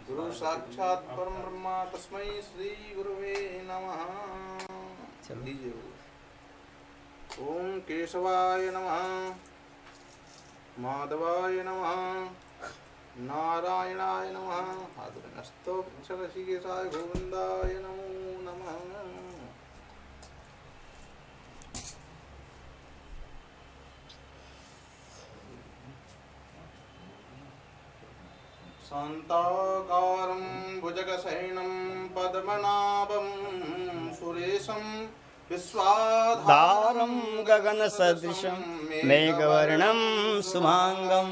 गुरु साक्षात परम ब्रह्मा तस्मै श्री गुरुवे नमः। ओम केशवाय नमः, माधवाय नमः, नारायणाय नमः, ऋषिकेशाय गोविंदाय नमो नमः। शान्ताकारं भुजगशयनं पद्मनाभं सुरेशं विश्वाधारं गगनसदृशं मेघवर्णं शुभांगं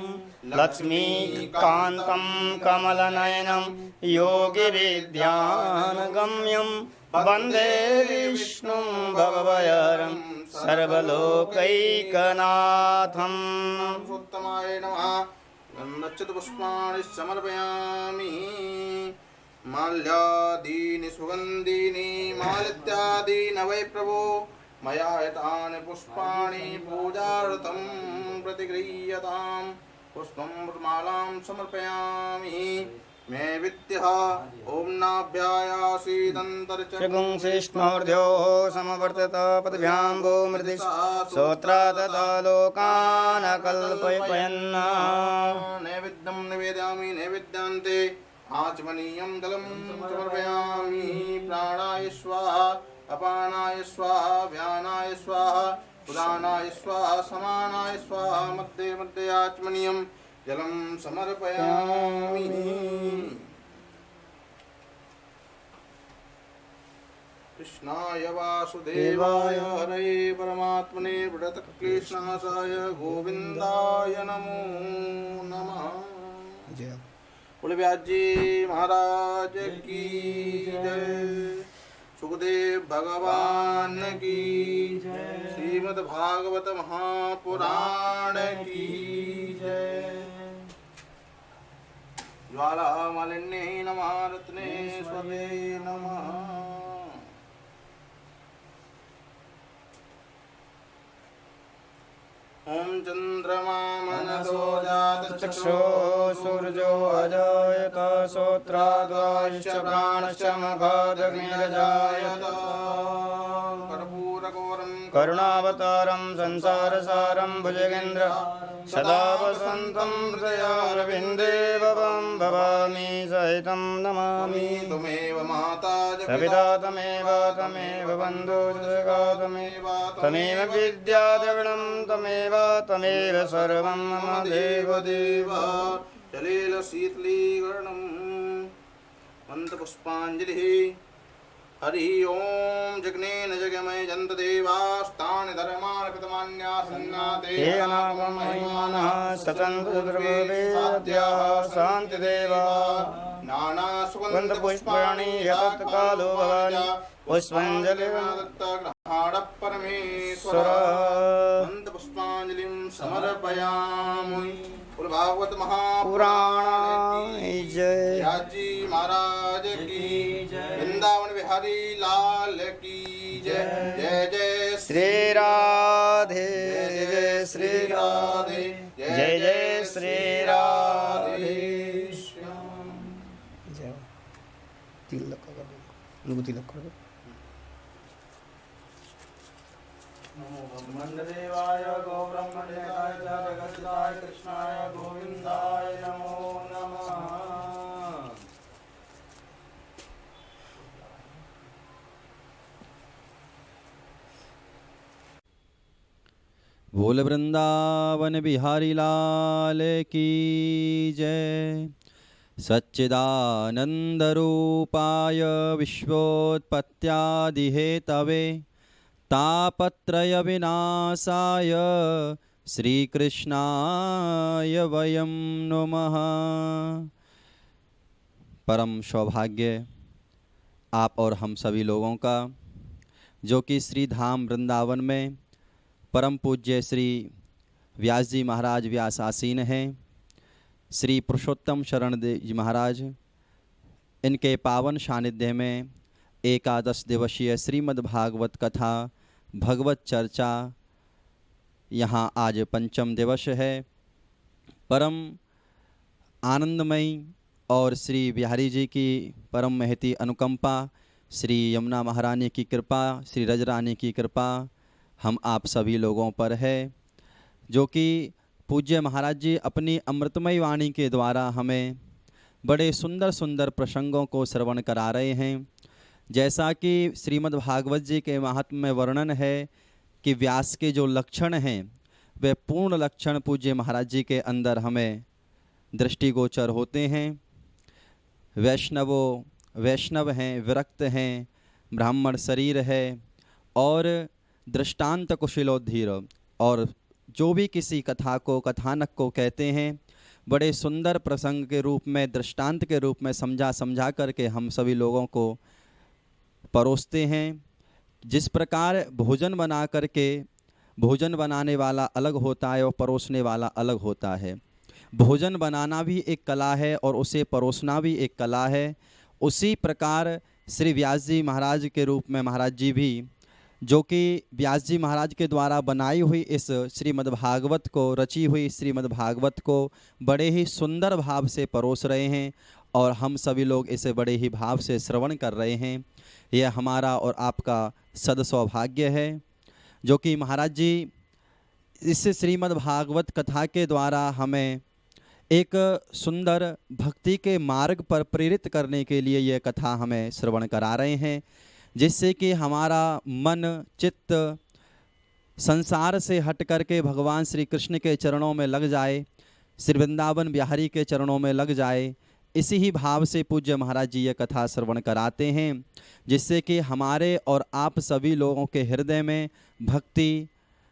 लक्ष्मीकान्तं कमलनयनं योगिविद्यानगम्यं वन्दे विष्णुं भवभयहरं सर्वलोकैकनाथम्। उत्तमाय नमः। नक्षत्रपुष्पाणि समर्पयामि। माल्यादीनि सुगन्धीनि मालित्यादीनि वै प्रभो मया एतानि पुष्पाणि पूजार्थं प्रतिगृह्यताम्। पुष्पं मालां समर्पयामि। मे विद्यः ॐ नाभ्यायासीदन्तर्चक्षुं श्रीष्णोर्ध्योः समवर्तत पदभ्यां वो मृदि श्रोत्रा तथा लोकान् कल्पयन्। नैवेद्यं निवेदयामि। नैवेद्यान्ते आचमनीयं जलं समर्पयामि। प्राणाय स्वाहा, अपानाय स्वाहा, व्यानाय स्वाहा, उदानाय स्वाहा, समानाय स्वाहा, मध्ये मध्ये आचमनीयं जलं समर्पयामि। कृष्णाय वासुदेवाय हरये परमात्मने प्रणतक्लेशनाशाय गोविन्दाय नमो नमः। बोले व्यास जी महाराज की जय। सुखदेव भगवान की जय। श्रीमद् भागवत महापुराण की जय। ज्वाला मालिन्ये नमः, रत्नेश्वरे नमः। ओम चंद्रमा मनसो जात चक्षो सूर्यो अजायत श्रोत्राद्वाश्च प्राणश्च मघादग्निरजायत। कर्पूरगौरं करुणावतारं संसारसारं भुजगेन्द्र सदा वसन्तं हृदयारविन्दे भवं भवामि सहितं नमामि। त्वमेव माता सविता तमेव बन्धु सखा तमेव विद्या द्रविणं तमेव सर्वं मम देवदेव। जलेन शीतलीकरणं मन्त्रपुष्पाञ्जलिः। हरि ओम जगनेन जगमय जन्त देवास्तानि धर्मान् कृतमान्यासन्नाते हे अनागमहिमानः सचन्द्रद्रव्येद्याः शान्तिदेवा नानासुगन्धपुष्पाणि यतत्कालो भवानि पुष्पाञ्जलिर्ग्रहाणः पुष्पाञ्जलिं समर्पयामि। भागवत महापुराण जय। जी महाराज की जय। वृंदावन बिहारी लाल की जय। जय जय श्री राधे, जय श्री राधे, जय जय श्री राधे। जय। तिलक कर दो, तिलक कर दो। नमो ब्रह्मण्यदेवाय गो ब्रह्मण्यकाय जगद्धाय कृष्णाय गोविन्दाय नमो नमः। बोल वृंदावन बिहारी लाल की जय। सच्चिदानंद रूपाय विश्वोत्पत्त्यादिहेतवे तापत्रय विनाशाय श्रीकृष्णाय वयं नमः। परम सौभाग्य आप और हम सभी लोगों का जो कि श्री धाम वृंदावन में परम पूज्य श्री व्यास जी महाराज व्यास आसीन हैं। श्री पुरुषोत्तम शरण देव जी महाराज इनके पावन सानिध्य में एकादश दिवसीय श्रीमद् भागवत कथा भगवत चर्चा यहाँ आज पंचम दिवस है। परम आनंदमयी और श्री बिहारी जी की परम महती अनुकंपा, श्री यमुना महारानी की कृपा, श्री रजरानी की कृपा हम आप सभी लोगों पर है, जो कि पूज्य महाराज जी अपनी अमृतमयी वाणी के द्वारा हमें बड़े सुंदर सुंदर प्रसंगों को श्रवण करा रहे हैं। जैसा कि श्रीमद् भागवत जी के महात्म्य में वर्णन है कि व्यास के जो लक्षण हैं वे पूर्ण लक्षण पूज्य महाराज जी के अंदर हमें दृष्टिगोचर होते हैं। वैष्णव हैं, विरक्त हैं, ब्राह्मण शरीर है और दृष्टांत कुशलोद्धीर, और जो भी किसी कथा को कथानक को कहते हैं बड़े सुंदर प्रसंग के रूप में, दृष्टांत के रूप में समझा करके हम सभी लोगों को परोसते हैं। जिस प्रकार भोजन बना करके भोजन बनाने वाला अलग होता है और परोसने वाला अलग होता है, भोजन बनाना भी एक कला है और उसे परोसना भी एक कला है। उसी प्रकार श्री व्यास जी महाराज के रूप में महाराज जी भी, जो कि व्यास जी महाराज के द्वारा बनाई हुई इस श्रीमद्भागवत को, रची हुई श्रीमद्भागवत को बड़े ही सुंदर भाव से परोस रहे हैं और हम सभी लोग इसे बड़े ही भाव से श्रवण कर रहे हैं। यह हमारा और आपका सद्सौभाग्य है, जो कि महाराज जी इस श्रीमद्भागवत कथा के द्वारा हमें एक सुंदर भक्ति के मार्ग पर प्रेरित करने के लिए यह कथा हमें श्रवण करा रहे हैं, जिससे कि हमारा मन चित्त संसार से हट करके भगवान श्री कृष्ण के चरणों में लग जाए, श्री वृंदावन बिहारी के चरणों में लग जाए। इसी ही भाव से पूज्य महाराज जी ये कथा श्रवण कराते हैं, जिससे कि हमारे और आप सभी लोगों के हृदय में भक्ति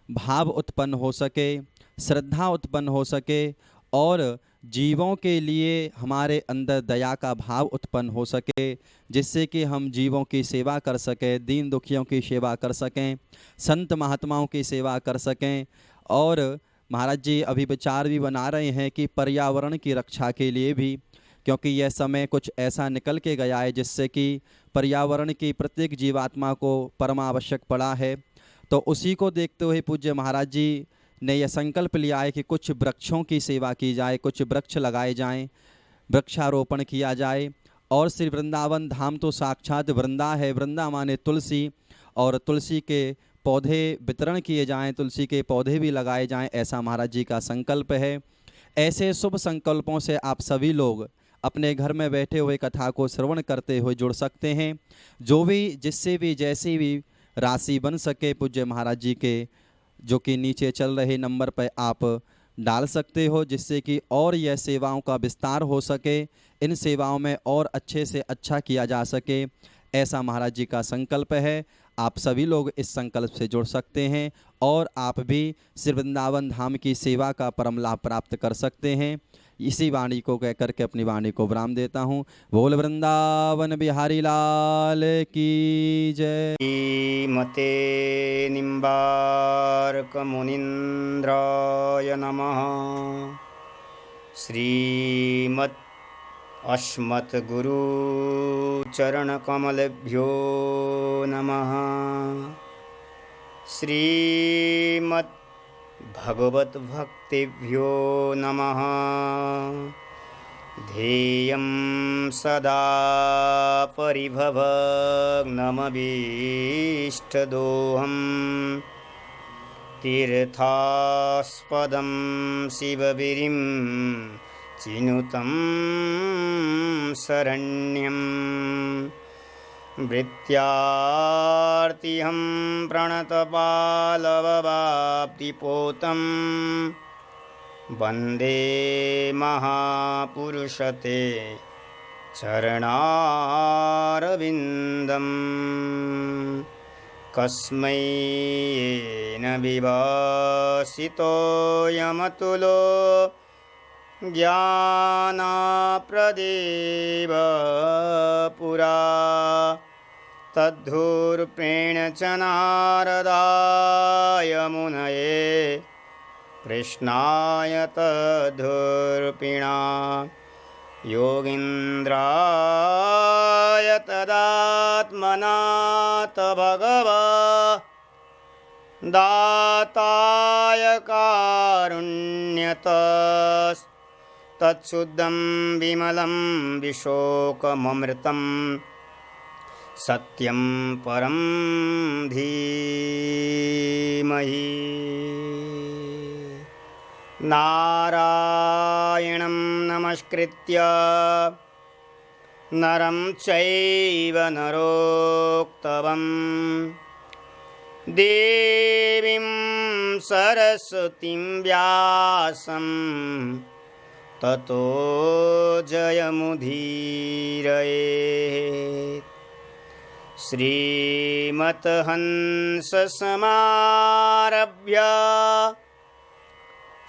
भाव उत्पन्न हो सके, श्रद्धा उत्पन्न हो सके और जीवों के लिए हमारे अंदर दया का भाव उत्पन्न हो सके, जिससे कि हम जीवों की सेवा कर सकें, दीन दुखियों की सेवा कर सकें, संत महात्माओं की सेवा कर सकें। और महाराज जी अभी विचार भी बना रहे हैं कि पर्यावरण की रक्षा के लिए भी, क्योंकि यह समय कुछ ऐसा निकल के गया है जिससे कि पर्यावरण की प्रत्येक जीवात्मा को परमावश्यक पड़ा है। तो उसी को देखते हुए पूज्य महाराज जी ने यह संकल्प लिया है कि कुछ वृक्षों की सेवा की जाए, कुछ वृक्ष लगाए जाएं, वृक्षारोपण किया जाए। और श्री वृंदावन धाम तो साक्षात वृंदा है, वृंदा माने तुलसी, और तुलसी के पौधे वितरण किए जाएं, तुलसी के पौधे भी लगाए जाएं, ऐसा महाराज जी का संकल्प है। ऐसे शुभ संकल्पों से आप सभी लोग अपने घर में बैठे हुए कथा को श्रवण करते हुए जुड़ सकते हैं। जो भी जिससे भी जैसी भी राशि बन सके पूज्य महाराज जी के, जो कि नीचे चल रहे नंबर पर आप डाल सकते हो, जिससे कि और यह सेवाओं का विस्तार हो सके, इन सेवाओं में और अच्छे से अच्छा किया जा सके, ऐसा महाराज जी का संकल्प है। आप सभी लोग इस संकल्प से जुड़ सकते हैं और आप भी श्री वृंदावन धाम की सेवा का परम लाभ प्राप्त कर सकते हैं। इसी वाणी को कह करके अपनी वाणी को विराम देता हूँ। बोल वृंदावन बिहारी लाल की जय। मते निम्बार्क मुनीन्द्राय नमः। श्रीमत् अस्मत् गुरु चरण कमलेभ्यो नमः। श्रीमत् भगवत भक्तिभ्यो नमः। ध्येयं सदा परिभवग्नमभीष्टदोहं। तीर्थास्पदं शिवगिरिं चिनुतं शरण्यं। भृत्यार्तिहं प्रणतपालववाप्तिपोतं। वन्दे महापुरुषते चरणारविन्दम्। कस्मै येन विभासितोऽयमतुलो ज्ञानप्रदीप पुरा। तद्धूर्प्रेण च नारदाय मुनये कृष्णाय तद्धूर्पिणा। योगीन्द्राय तदात्मना तभगवा। दाताय कारुण्यतस्तत्त्वदर्शिने तच्छुद्धं विमलं विशोकममृतं सत्यं परं धीमहि। नारायणं नमस्कृत्य नरं चैव नरोत्तमं देवीं सरस्वतीं व्यासं ततो जयमुदीरयेत्। श्रीमद्हंससमारभ्य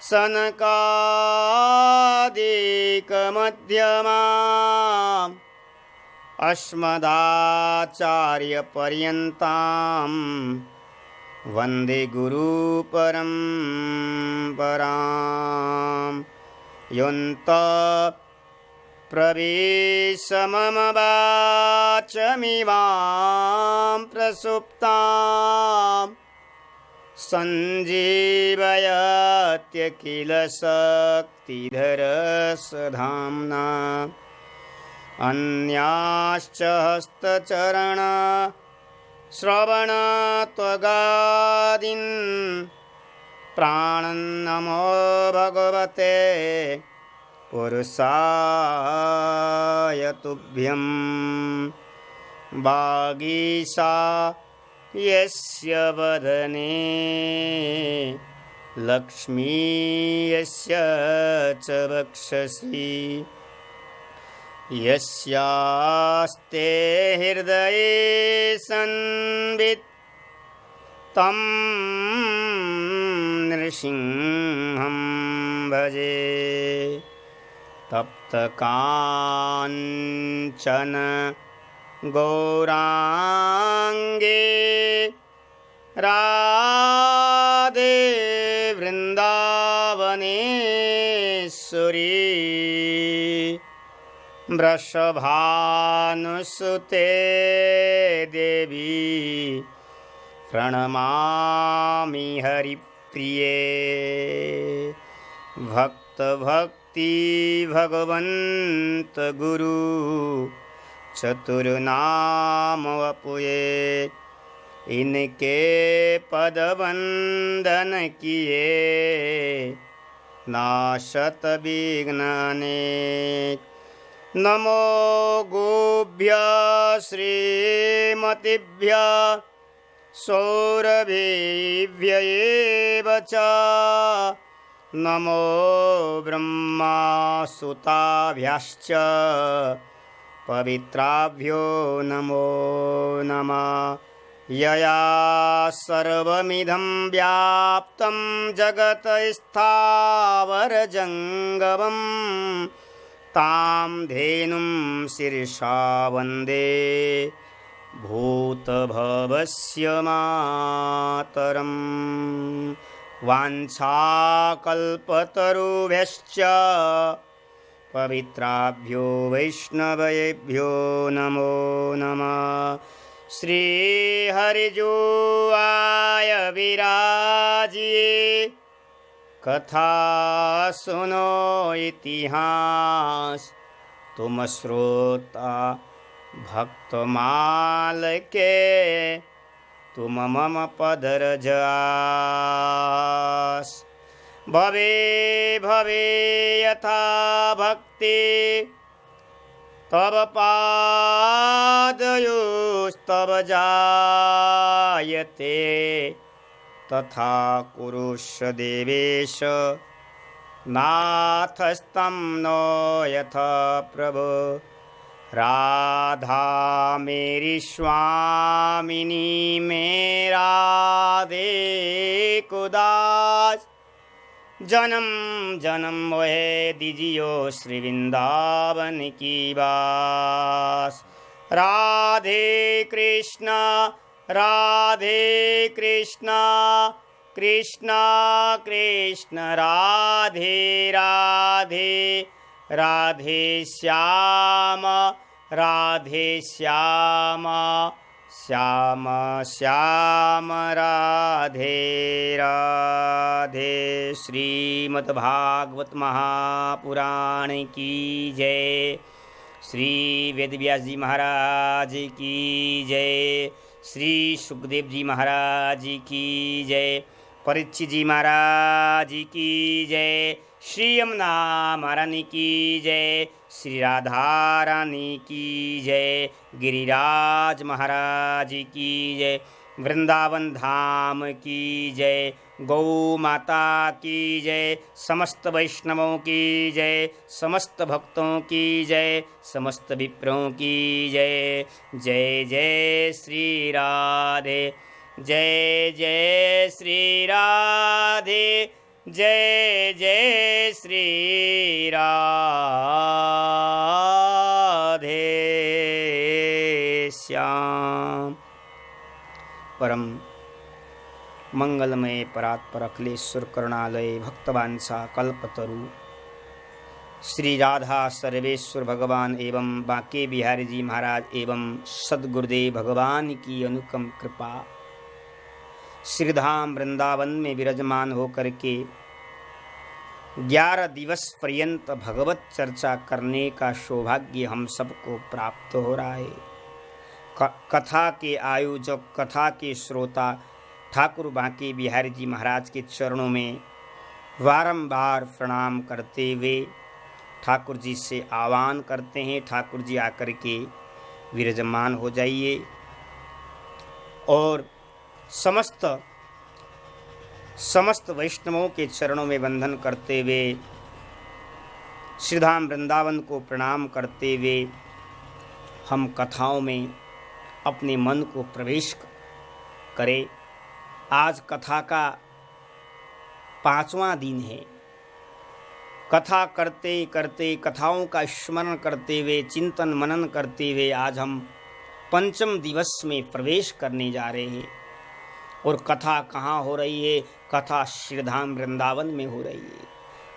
सनकादिकमध्यमाम् अस्मदाचार्यपर्यन्तां वन्दे गुरुपरम्पराम्। योऽन्तः प्रविश्य मम वाचमिमां प्रसुप्तां सञ्जीवयत्यखिलशक्तिधरस्वधाम्ना। अन्याश्च हस्तचरण श्रवणत्वगादीन् प्राणन्नमो भगवते पुरुषाय तुभ्यं। वागीशा यस्य वदने लक्ष्मी यस्य च वक्षसि यस्यास्ते हृदये संवित् तं नृसिंहं भजे। तप्तकाञ्चन गौराङ्गे राधे वृन्दावनेश्वरी वृषभानुसुते देवी प्रणमामि हरिप्रिये। भक्ति भगवन्त गुरु चतुर्नाम वपुये। इनके पद वंदन किए नाशत विघ्न अनेक। नमो गोभ्य श्रीमतिभ्य सौरभेभ्य एव च। नमो ब्रह्मासुताभ्यश्च पवित्राभ्यो नमो नमः। यया सर्वमिदं व्याप्तं जगत् स्थावरजङ्गमं तां धेनुं शिरसा वन्दे भूतभवस्य मातरम्। वाञ्छाकल्पतरुभ्यश्च पवित्राभ्यो वैष्णवेभ्यो नमो नमः। श्रीहरिजुवाय विराजिये कथा सुनो इतिहास। तुम श्रोता भक्तमाल के तुम मम पदरज आस। भवे भवे यथा भक्ति तव पादयोस्तव जायते तथा कुरुष्व देवेश नाथस्तं नो यथा प्रभो। राधा मेरी स्वामिनी मेरा दे कुदास। जन्म जन्म मोहे दीजियो श्री वृंदावन की बास। राधे कृष्णा कृष्णा कृष्ण राधे राधे राधे श्याम श्याम श्याम राधे राधे। श्रीमद्भागवत महापुराण की जय। श्री वेदव्यास जी महाराज की जय। श्री सुखदेव जी महाराज की जय। परीक्षित जी महाराज की जय। श्री यमुना महारानी की जय। श्री राधा रानी की जय। गिरिराज महाराज की जय। वृंदावन धाम की जय। गौ माता की जय। समस्त वैष्णवों की जय। समस्त भक्तों की जय। समस्त विप्रों की जय। जय जय श्री राधे। जय जय श्री राधे। जय जय श्री राधे श्याम। परम मंगलमय परात्पर अखिलेश्वर करुणालय भक्तवांछा कल्पतरु श्री राधा सर्वेश्वर भगवान एवं बांके बिहारी जी महाराज एवं सद्गुरुदेव भगवान की अनुकम कृपा श्रीधाम वृंदावन में विराजमान होकर के 11 दिवस पर्यंत भगवत चर्चा करने का सौभाग्य हम सबको प्राप्त हो रहा है। कथा के आयोजक, कथा के श्रोता ठाकुर बांके बिहारी जी महाराज के चरणों में बारंबार प्रणाम करते हुए ठाकुर जी से आह्वान करते हैं, ठाकुर जी आकर के विराजमान हो जाइए और समस्त वैष्णवों के चरणों में वंदन करते हुए श्रीधाम वृंदावन को प्रणाम करते हुए हम कथाओं में अपने मन को प्रवेश करें। आज कथा का 5वां दिन है। कथा करते करते, कथाओं का स्मरण करते हुए, चिंतन मनन करते हुए आज हम 5वें दिवस में प्रवेश करने जा रहे हैं। और कथा कहाँ हो रही है? कथा श्रीधाम वृंदावन में हो रही है।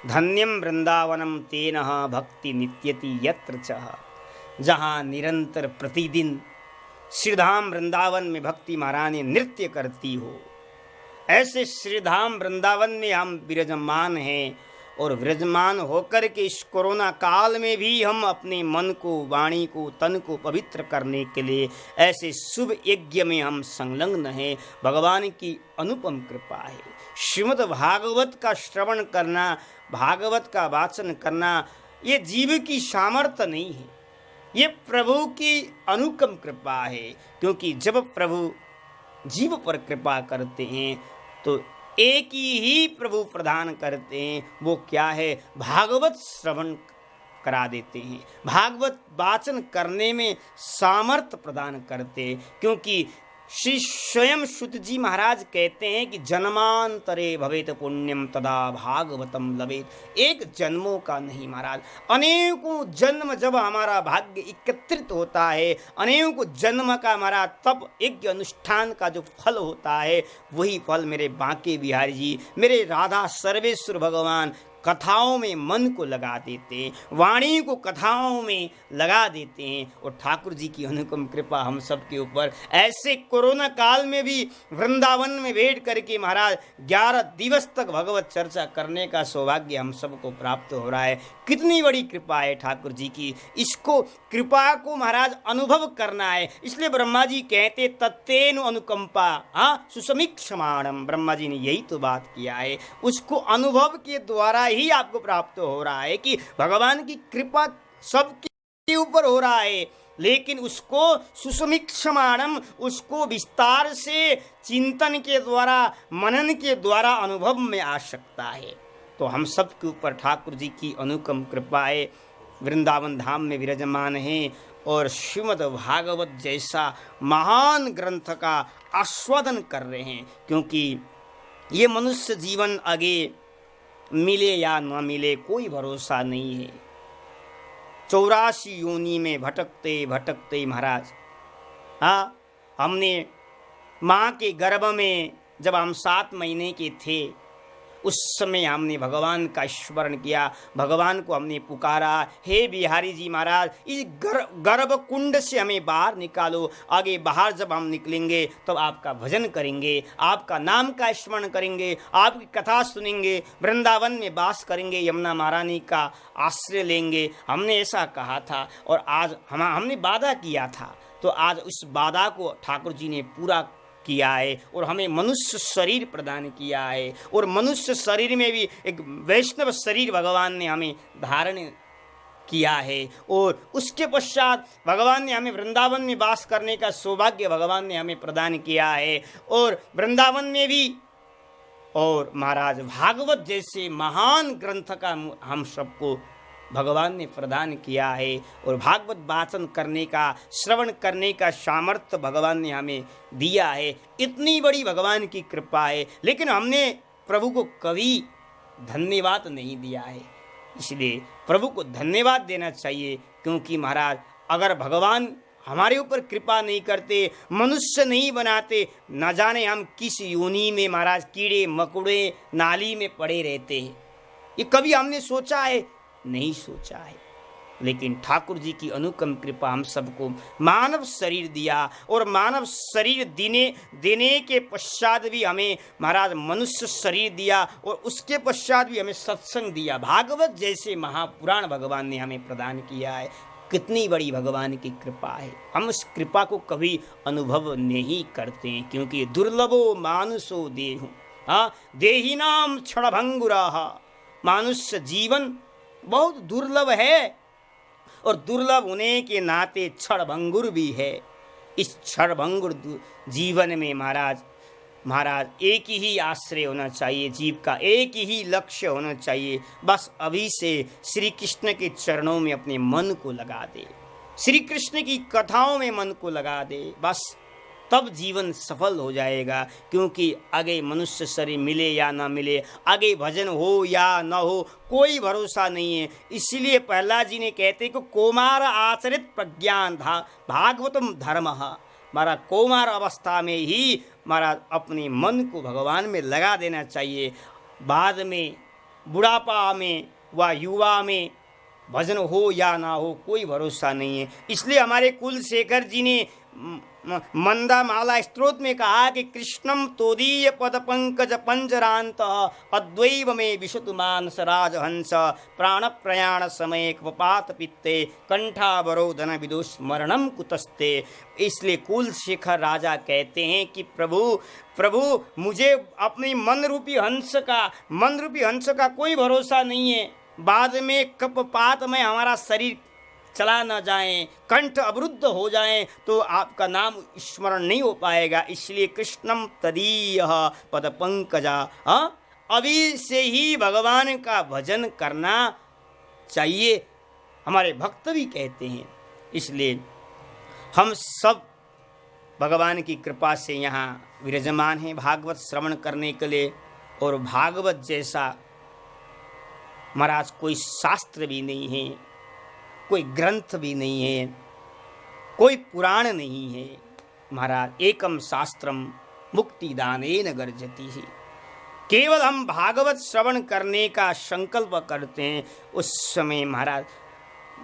धन्यम वृंदावनम तेन भक्ति नित्यति यत्र चः। जहाँ निरंतर प्रतिदिन श्रीधाम वृंदावन में भक्ति महारानी नृत्य करती हो, ऐसे श्रीधाम वृंदावन में हम विराजमान हैं। और विराजमान होकर के इस कोरोना काल में भी हम अपने मन को, वाणी को, तन को पवित्र करने के लिए ऐसे शुभ यज्ञ में हम संलग्न हैं। भगवान की अनुपम कृपा है। श्रीमद् भागवत का श्रवण करना, भागवत का वाचन करना, ये जीव की सामर्थ्य नहीं है, ये प्रभु की अनुपम कृपा है। क्योंकि जब प्रभु जीव पर कृपा करते हैं तो एक ही प्रभु प्रदान करते हैं। वो क्या है? भागवत श्रवण करा देते हैं, भागवत वाचन करने में सामर्थ्य प्रदान करते हैं। क्योंकि श्री स्वयं सुत जी महाराज कहते हैं कि जन्मांतरे भवेत पुण्यम तदा भागवतम लवेत। एक जन्मों का नहीं महाराज, अनेकों जन्म जब हमारा भाग्य एकत्रित होता है, अनेकों जन्म का हमारा तप यज्ञ अनुष्ठान का जो फल होता है, वही फल मेरे बांके बिहारी जी, मेरे राधा सर्वेश्वर भगवान कथाओं में मन को लगा देते हैं, वाणी को कथाओं में लगा देते हैं। और ठाकुर जी की अनुपम कृपा हम सब के ऊपर ऐसे कोरोना काल में भी वृंदावन में बैठ करके महाराज 11 दिवस तक भगवत चर्चा करने का सौभाग्य हम सबको प्राप्त हो रहा है। कितनी बड़ी कृपा है ठाकुर जी की। इसको कृपा को महाराज अनुभव करना है। इसलिए ब्रह्मा जी कहते तत्तेनु अनुकंपा सुसमीक्षमाणम। ब्रह्मा जी ने यही तो बात किया है। उसको अनुभव के द्वारा ही आपको प्राप्त हो रहा है कि भगवान की कृपा सबके ऊपर हो रहा है, लेकिन उसको सुसमीक्षमाणम, उसको विस्तार से चिंतन के द्वारा, मनन के द्वारा अनुभव में आ सकता है। तो हम सब के ऊपर ठाकुर जी की अनुपम कृपा है। वृंदावन धाम में विराजमान हैं और श्रीमद् भागवत जैसा महान ग्रंथ का आस्वादन कर रहे हैं। क्योंकि ये मनुष्य जीवन आगे मिले या न मिले कोई भरोसा नहीं है। 84 योनि में भटकते भटकते महाराज, हमने माँ के गर्भ में जब हम 7 महीने के थे, उस समय हमने भगवान का स्मरण किया, भगवान को हमने पुकारा, हे बिहारी जी महाराज इस गर्भ कुंड से हमें बाहर निकालो। आगे बाहर जब हम निकलेंगे तब आपका भजन करेंगे, आपका नाम का स्मरण करेंगे, आपकी कथा सुनेंगे, वृंदावन में वास करेंगे, यमुना महारानी का आश्रय लेंगे। हमने ऐसा कहा था और आज हमने वादा किया था, तो आज उस वादा को ठाकुर जी ने पूरा किया है और हमें मनुष्य शरीर प्रदान किया है। और मनुष्य शरीर में भी एक वैष्णव शरीर भगवान ने हमें धारण किया है। और उसके पश्चात भगवान ने हमें वृंदावन में वास करने का सौभाग्य भगवान ने हमें प्रदान किया है। और वृंदावन में भी और महाराज भागवत जैसे महान ग्रंथ का हम सबको भगवान ने प्रदान किया है। और भागवत वाचन करने का, श्रवण करने का सामर्थ्य भगवान ने हमें दिया है। इतनी बड़ी भगवान की कृपा है, लेकिन हमने प्रभु को कभी धन्यवाद नहीं दिया है। इसलिए प्रभु को धन्यवाद देना चाहिए, क्योंकि महाराज अगर भगवान हमारे ऊपर कृपा नहीं करते, मनुष्य नहीं बनाते, न जाने हम किस योनि में महाराज कीड़े मकोड़े नाली में पड़े रहते हैं। ये कभी हमने सोचा है? नहीं सोचा है। लेकिन ठाकुर जी की अनुकम कृपा हम सबको मानव शरीर दिया, और मानव शरीर देने के पश्चात भी हमें महाराज मनुष्य शरीर दिया, और उसके पश्चात भी हमें सत्संग दिया। भागवत जैसे महापुराण भगवान ने हमें प्रदान किया है। कितनी बड़ी भगवान की कृपा है। हम उस कृपा को कभी अनुभव नहीं करते हैं, क्योंकि दुर्लभो मानुषो देहु देहिनाम क्षणभंगुराः। मानुष्य जीवन बहुत दुर्लभ है, और दुर्लभ होने के नाते क्षणभंगुर भी है। इस क्षणभंगुर जीवन में महाराज एक ही आश्रय होना चाहिए, जीव का एक ही लक्ष्य होना चाहिए। बस अभी से श्री कृष्ण के चरणों में अपने मन को लगा दे, श्री कृष्ण की कथाओं में मन को लगा दे, बस तब जीवन सफल हो जाएगा। क्योंकि आगे मनुष्य शरीर मिले या ना मिले, आगे भजन हो या न हो, कोई भरोसा नहीं है। इसीलिए प्रहलाद जी ने कहते कि कौमार आचरित प्रज्ञान भागवतम धर्म। हमारा कौमार अवस्था में ही महाराज अपने मन को भगवान में लगा देना चाहिए। बाद में बुढ़ापा में व युवा में भजन हो या ना हो, कोई भरोसा नहीं है। इसलिए हमारे कुलशेखर जी ने मंदा माला स्तोत्र में कहा कि कृष्णम तोदीय पद पंकज पंजरांत अद्वैव में विशुद्ध मानस राजहंस प्राण प्रयाण समय कपात पित्ते कंठावरोधन विदुष मरणम कुतस्ते। इसलिए कुलशेखर राजा कहते हैं कि प्रभु मुझे अपनी मन रूपी हंस का कोई भरोसा नहीं है। बाद में कपपात में हमारा शरीर चला न जाए, कंठ अवरुद्ध हो जाए, तो आपका नाम स्मरण नहीं हो पाएगा। इसलिए कृष्णम तदीय पद पंकजा, अभी से ही भगवान का भजन करना चाहिए, हमारे भक्त भी कहते हैं। इसलिए हम सब भगवान की कृपा से यहाँ विराजमान हैं भागवत श्रवण करने के लिए। और भागवत जैसा महाराज कोई शास्त्र भी नहीं है, कोई ग्रंथ भी नहीं है, कोई पुराण नहीं है महाराज। एकम शास्त्रम मुक्तिदानेन गर्जति ही। केवल हम भागवत श्रवण करने का संकल्प करते हैं, उस समय महाराज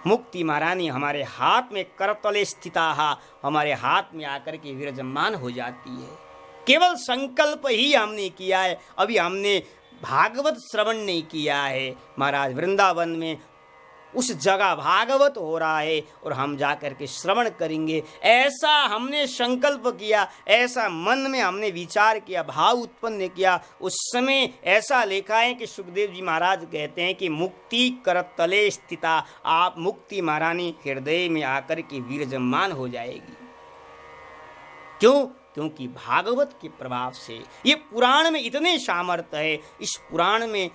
मुक्ति महारानी हमारे हाथ में करतले स्थिता, हमारे हाथ में आकर के विराजमान हो जाती है। केवल संकल्प ही हमने किया है, अभी हमने भागवत श्रवण नहीं किया है महाराज। वृंदावन में उस जगह भागवत हो रहा है और हम जाकर के श्रवण करेंगे, ऐसा हमने संकल्प किया, ऐसा मन में हमने विचार किया, भाव उत्पन्न किया। उस समय ऐसा लिखा है कि सुखदेव जी महाराज कहते हैं कि मुक्ति करतले स्थिता, आप मुक्ति महारानी हृदय में आकर के विराजमान हो जाएगी। क्यों? क्योंकि भागवत के प्रभाव से। ये पुराण में इतने सामर्थ्य है, इस पुराण में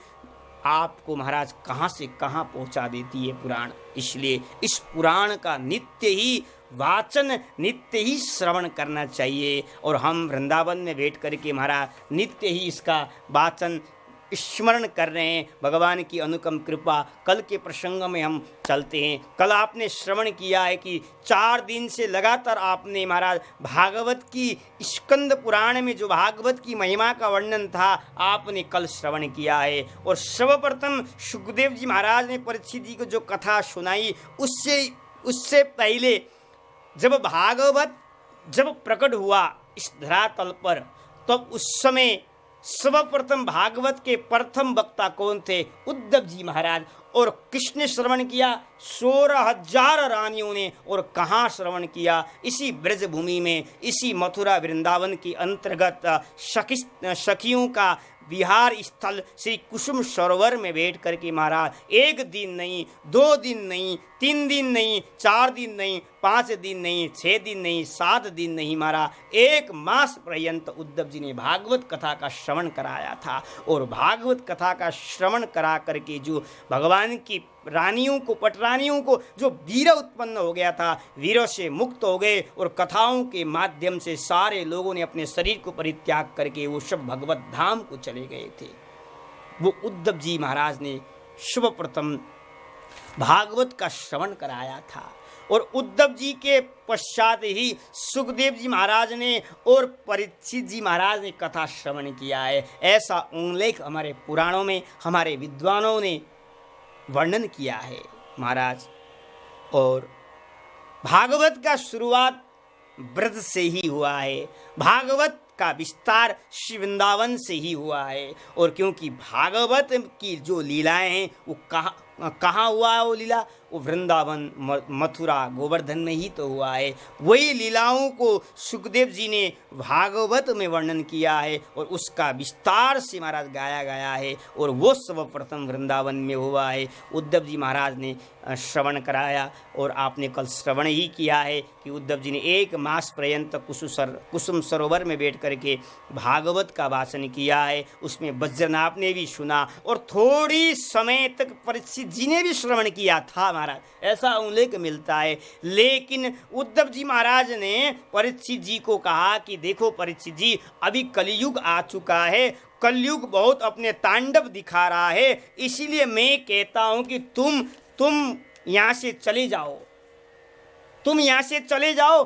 आपको महाराज कहाँ से कहाँ पहुँचा देती है पुराण। इसलिए इस पुराण का नित्य ही वाचन, नित्य ही श्रवण करना चाहिए। और हम वृंदावन में बैठ करके महाराज नित्य ही इसका वाचन स्मरण कर रहे हैं भगवान की अनुकम कृपा। कल के प्रसंग में हम चलते हैं। कल आपने श्रवण किया है कि 4 दिन से लगातार आपने महाराज भागवत की स्कंद पुराण में जो भागवत की महिमा का वर्णन था आपने कल श्रवण किया है। और सर्वप्रथम सुखदेव जी महाराज ने परीक्षित जी को जो कथा सुनाई उससे पहले जब भागवत जब प्रकट हुआ इस धरातल पर तब उस समय सर्वप्रथम भागवत के प्रथम वक्ता कौन थे? उद्धव जी महाराज। और किसने श्रवण किया? 16,000 रानियों ने। और कहाँ श्रवण किया? इसी ब्रजभूमि में, इसी मथुरा वृंदावन के अंतर्गत सखियों का विहार स्थल श्री कुसुम सरोवर में बैठ करके महाराज 1 दिन नहीं, 2 दिन नहीं, 3 दिन नहीं, 4 दिन नहीं, 5 दिन नहीं, 6 दिन नहीं, 7 दिन नहीं, महाराज 1 मास पर्यंत उद्धव जी ने भागवत कथा का श्रवण कराया था। और भागवत कथा का श्रवण करा करके जो भगवान की रानियों को, पटरानियों को जो वीर उत्पन्न हो गया था, वीरों से मुक्त हो गए। और कथाओं के माध्यम से सारे लोगों ने अपने शरीर को परित्याग करके वो सब भगवत धाम को चले गए थे। वो उद्धव जी महाराज ने सर्वप्रथम भागवत का श्रवण कराया था। और उद्धव जी के पश्चात ही सुखदेव जी महाराज ने और परीक्षित जी महाराज ने कथा श्रवण किया है। ऐसा उल्लेख हमारे पुराणों में हमारे विद्वानों ने वर्णन किया है महाराज। और भागवत का शुरुआत ब्रज से ही हुआ है, भागवत का विस्तार श्री वृंदावन से ही हुआ है। और क्योंकि भागवत की जो लीलाएं हैं वो कहाँ हुआ है? वो लीला वो वृंदावन, मथुरा, गोवर्धन में ही तो हुआ है। वही लीलाओं को सुखदेव जी ने भागवत में वर्णन किया है और उसका विस्तार से महाराज गाया गया है। और वो सर्वप्रथम वृंदावन में हुआ है। उद्धव जी महाराज ने श्रवण कराया और आपने कल श्रवण ही किया है कि उद्धव जी ने 1 मास पर्यंत कुसुम सरोवर में बैठ करके भागवत का वाचन किया है। उसमें वज्रनाभ ने भी सुना और थोड़ी समय तक परीक्षित जी ने भी श्रवण किया था महाराज, ऐसा उल्लेख मिलता है। लेकिन उद्धव जी महाराज ने परीक्षित जी को कहा कि देखो परीक्षित जी, अभी कलयुग आ चुका है, कलयुग बहुत अपने तांडव दिखा रहा है, इसीलिए मैं कहता हूं कि तुम यहाँ से चले जाओ, तुम यहाँ से चले जाओ,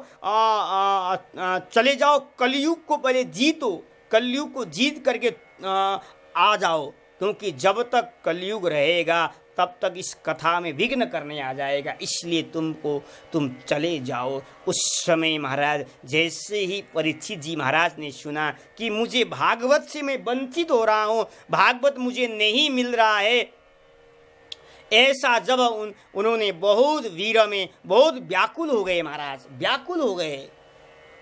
चले जाओ, कलयुग को पहले जीतो, कलयुग को जीत करके आ जाओ, क्योंकि जब तक कलयुग रहेगा तब तक इस कथा में विघ्न करने आ जाएगा, इसलिए तुम चले जाओ। उस समय महाराज जैसे ही परीक्षित जी महाराज ने सुना कि मुझे भागवत से मैं वंचित हो रहा हूँ, भागवत मुझे नहीं मिल रहा है, ऐसा जब उन्होंने बहुत वीर में बहुत व्याकुल हो गए महाराज, व्याकुल हो गए।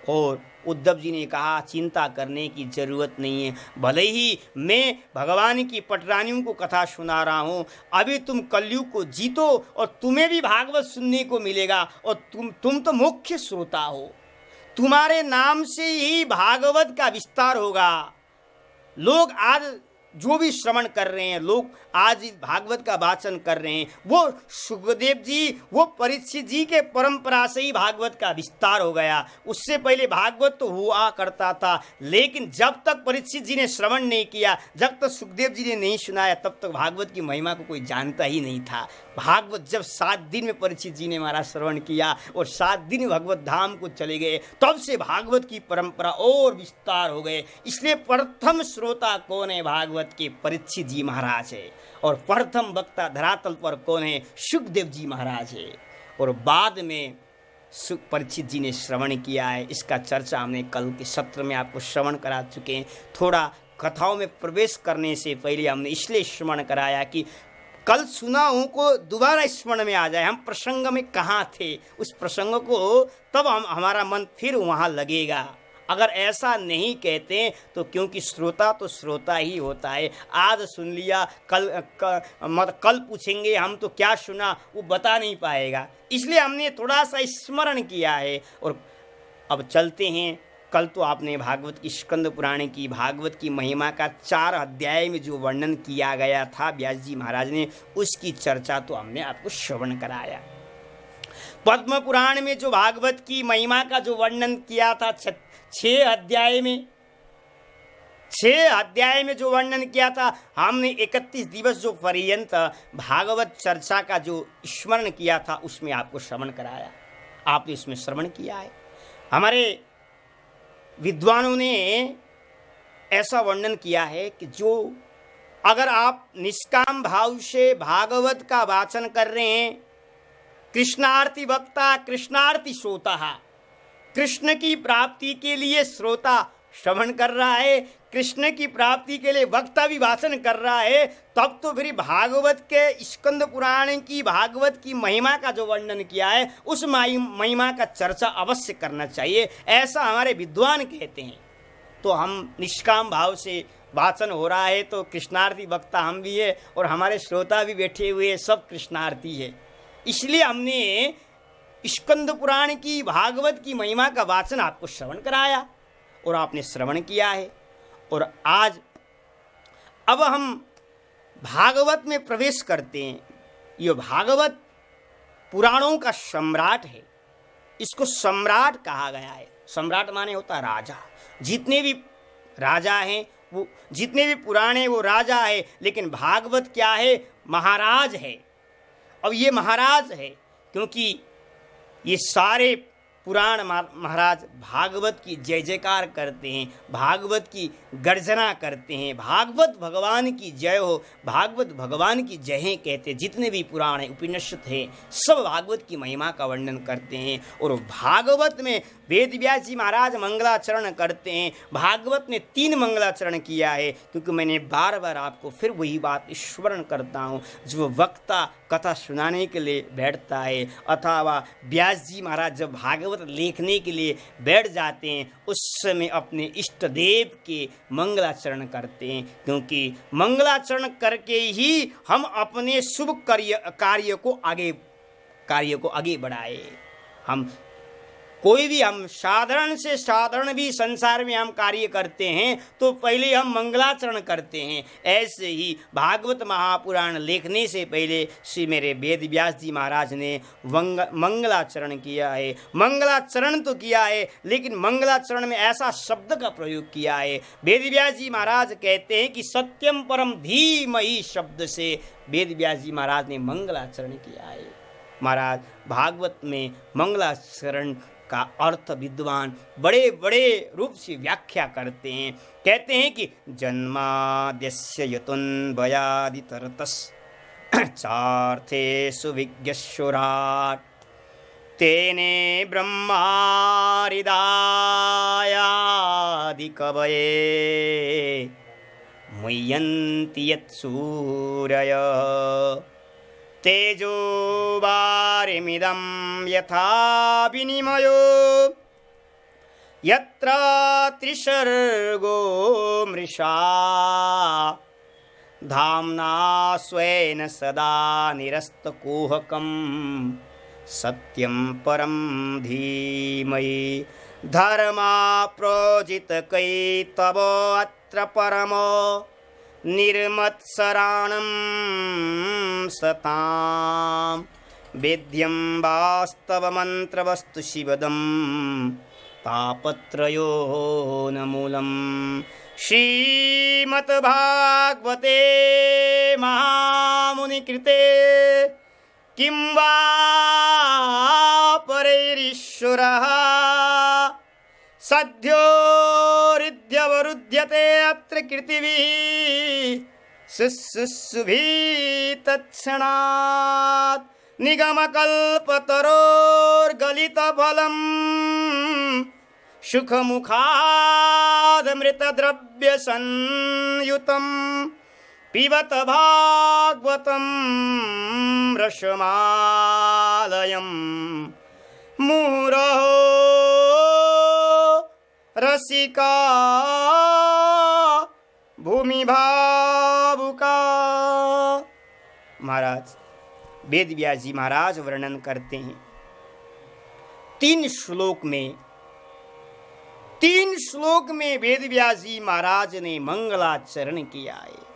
और उद्धव जी ने कहा चिंता करने की जरूरत नहीं है, भले ही मैं भगवान की पटरानियों को कथा सुना रहा हूँ, अभी तुम कलयुग को जीतो और तुम्हें भी भागवत सुनने को मिलेगा। और तुम तो मुख्य श्रोता हो, तुम्हारे नाम से ही भागवत का विस्तार होगा। लोग आज जो भी श्रवण कर रहे हैं, लोग आज भागवत का वाचन कर रहे हैं, वो सुखदेव जी, वो परीक्षित जी के परंपरा से ही भागवत का विस्तार हो गया। उससे पहले भागवत तो हुआ करता था, लेकिन जब तक परीक्षित जी ने श्रवण नहीं किया, जब तक सुखदेव जी ने नहीं सुनाया, तब तक भागवत की महिमा को कोई जानता ही नहीं था। भागवत जब 7 दिन में परीक्षित जी ने हमारा श्रवण किया और 7 दिन में भगवत धाम को चले गए, तब से भागवत की परंपरा और विस्तार हो गए। इसलिए प्रथम श्रोता कौन है? भागवत के परीक्षित जी महाराज है। और प्रथम वक्ता धरातल पर कौन है? सुखदेव जी महाराज है। और बाद में परीक्षित जी ने श्रवण किया है। इसका चर्चा हमने कल के सत्र में आपको श्रवण करा चुके हैं। थोड़ा कथाओं में प्रवेश करने से पहले हमने इसलिए श्रवण कराया कि कल सुना हूँ को दोबारा स्मरण में आ जाए, हम प्रसंग में कहाँ थे, उस प्रसंग को तब हमारा मन फिर वहाँ लगेगा। अगर ऐसा नहीं कहते तो क्योंकि श्रोता तो श्रोता ही होता है, आज सुन लिया कल पूछेंगे हम तो क्या सुना, वो बता नहीं पाएगा। इसलिए हमने थोड़ा सा स्मरण किया है। और अब चलते हैं। कल तो आपने भागवत की स्कंद पुराण की भागवत की महिमा का 4 अध्याय में जो वर्णन किया गया था व्यास जी महाराज ने, उसकी चर्चा तो हमने आपको श्रवण कराया। पद्म पुराण में जो भागवत की महिमा का जो वर्णन किया था 6 अध्याय में, 6 अध्याय में जो वर्णन किया था, हमने 31 दिवस जो पर्यंत भागवत चर्चा का जो स्मरण किया था उसमें आपको श्रवण कराया, आपने इसमें श्रवण किया है। हमारे विद्वानों ने ऐसा वर्णन किया है कि जो अगर आप निष्काम भाव से भागवत का वाचन कर रहे हैं, कृष्णार्थी वक्ता कृष्णार्थी श्रोता, कृष्ण की प्राप्ति के लिए श्रोता श्रवण कर रहा है, कृष्ण की प्राप्ति के लिए वक्ता भी वाचन कर रहा है, तब तो फिर भागवत के स्कंद पुराण की भागवत की महिमा का जो वर्णन किया है उस महिमा का चर्चा अवश्य करना चाहिए, ऐसा हमारे विद्वान कहते हैं। तो हम निष्काम भाव से वाचन हो रहा है तो कृष्णार्थी वक्ता हम भी है और हमारे श्रोता भी बैठे हुए हैं, सब कृष्णार्थी है। इसलिए हमने स्कंद पुराण की भागवत की महिमा का वाचन आपको श्रवण कराया और आपने श्रवण किया है। और आज अब हम भागवत में प्रवेश करते हैं। ये भागवत पुराणों का सम्राट है, इसको सम्राट कहा गया है। सम्राट माने होता राजा, जितने भी राजा हैं वो, जितने भी पुराण हैं वो राजा है, लेकिन भागवत क्या है, महाराज है। अब ये महाराज है क्योंकि ये सारे पुराण महाराज भागवत की जय जयकार करते हैं, भागवत की गर्जना करते हैं, भागवत भगवान की जय हो, भागवत भगवान की जय कहते हैं। जितने भी पुराण हैं उपनिषद हैं सब भागवत की महिमा का वर्णन करते हैं। और भागवत में वेद व्यास जी महाराज मंगलाचरण करते हैं। भागवत ने 3 मंगलाचरण किया है, क्योंकि मैंने बार बार आपको फिर वही बात स्मरण करता हूँ, जो वक्ता कथा सुनाने के लिए बैठता है अथवा व्यास जी महाराज जब भागवत लिखने के लिए बैठ जाते हैं उस समय अपने इष्ट देव के मंगलाचरण करते हैं, क्योंकि मंगलाचरण करके ही हम अपने शुभ कार्य को आगे बढ़ाए। हम कोई भी हम साधारण से साधारण भी संसार में हम कार्य करते हैं तो पहले हम मंगलाचरण करते हैं। ऐसे ही भागवत महापुराण लिखने से पहले श्री मेरे वेद व्यास जी महाराज ने मंगलाचरण किया है। मंगलाचरण तो किया है, लेकिन मंगलाचरण में ऐसा शब्द का प्रयोग किया है। वेद व्यास जी महाराज कहते हैं कि सत्यम परम धीमहि शब्द से वेद व्यास जी महाराज ने मंगलाचरण किया है। महाराज भागवत में मंगलाचरण का अर्थ विद्वान बड़े बड़े रूप से व्याख्या करते हैं। कहते हैं कि जन्माद्यस्य यतुन्वयादितरतस् चार्थेषु विज्ञस्वराट् तेने ब्रह्मारिदायादिकवये मुह्यन्ति यत्सूरय तेजो वारिमिदं यथा विनिमयो यत्र त्रिसर्गो मृषा धाम्ना स्वेन सदा निरस्तकुहकं सत्यं परं धीमहि धर्मा प्रोजितकैतव अत्र परमो निर्मत्सराणं सतां वेद्यं वास्तवमन्त्रवस्तु शिवदं तापत्रयो न मूलम्। श्रीमद्भागवते महामुनिकृते किं वा परैरीश्वरः सद्योरिध्यवरुध्यते अत्र कृतिभिः शुश्रूषुभिः तत्क्षणात् निगमकल्पतरोर्गलितफलं सुखमुखादमृतद्रव्यसंयुतं पिबत भागवतं रसमालयम् मुहुरहो रसिका भूमि भावुका। महाराज वेद व्यास जी महाराज वर्णन करते हैं 3 श्लोक में वेद व्यास जी महाराज ने मंगलाचरण किया है।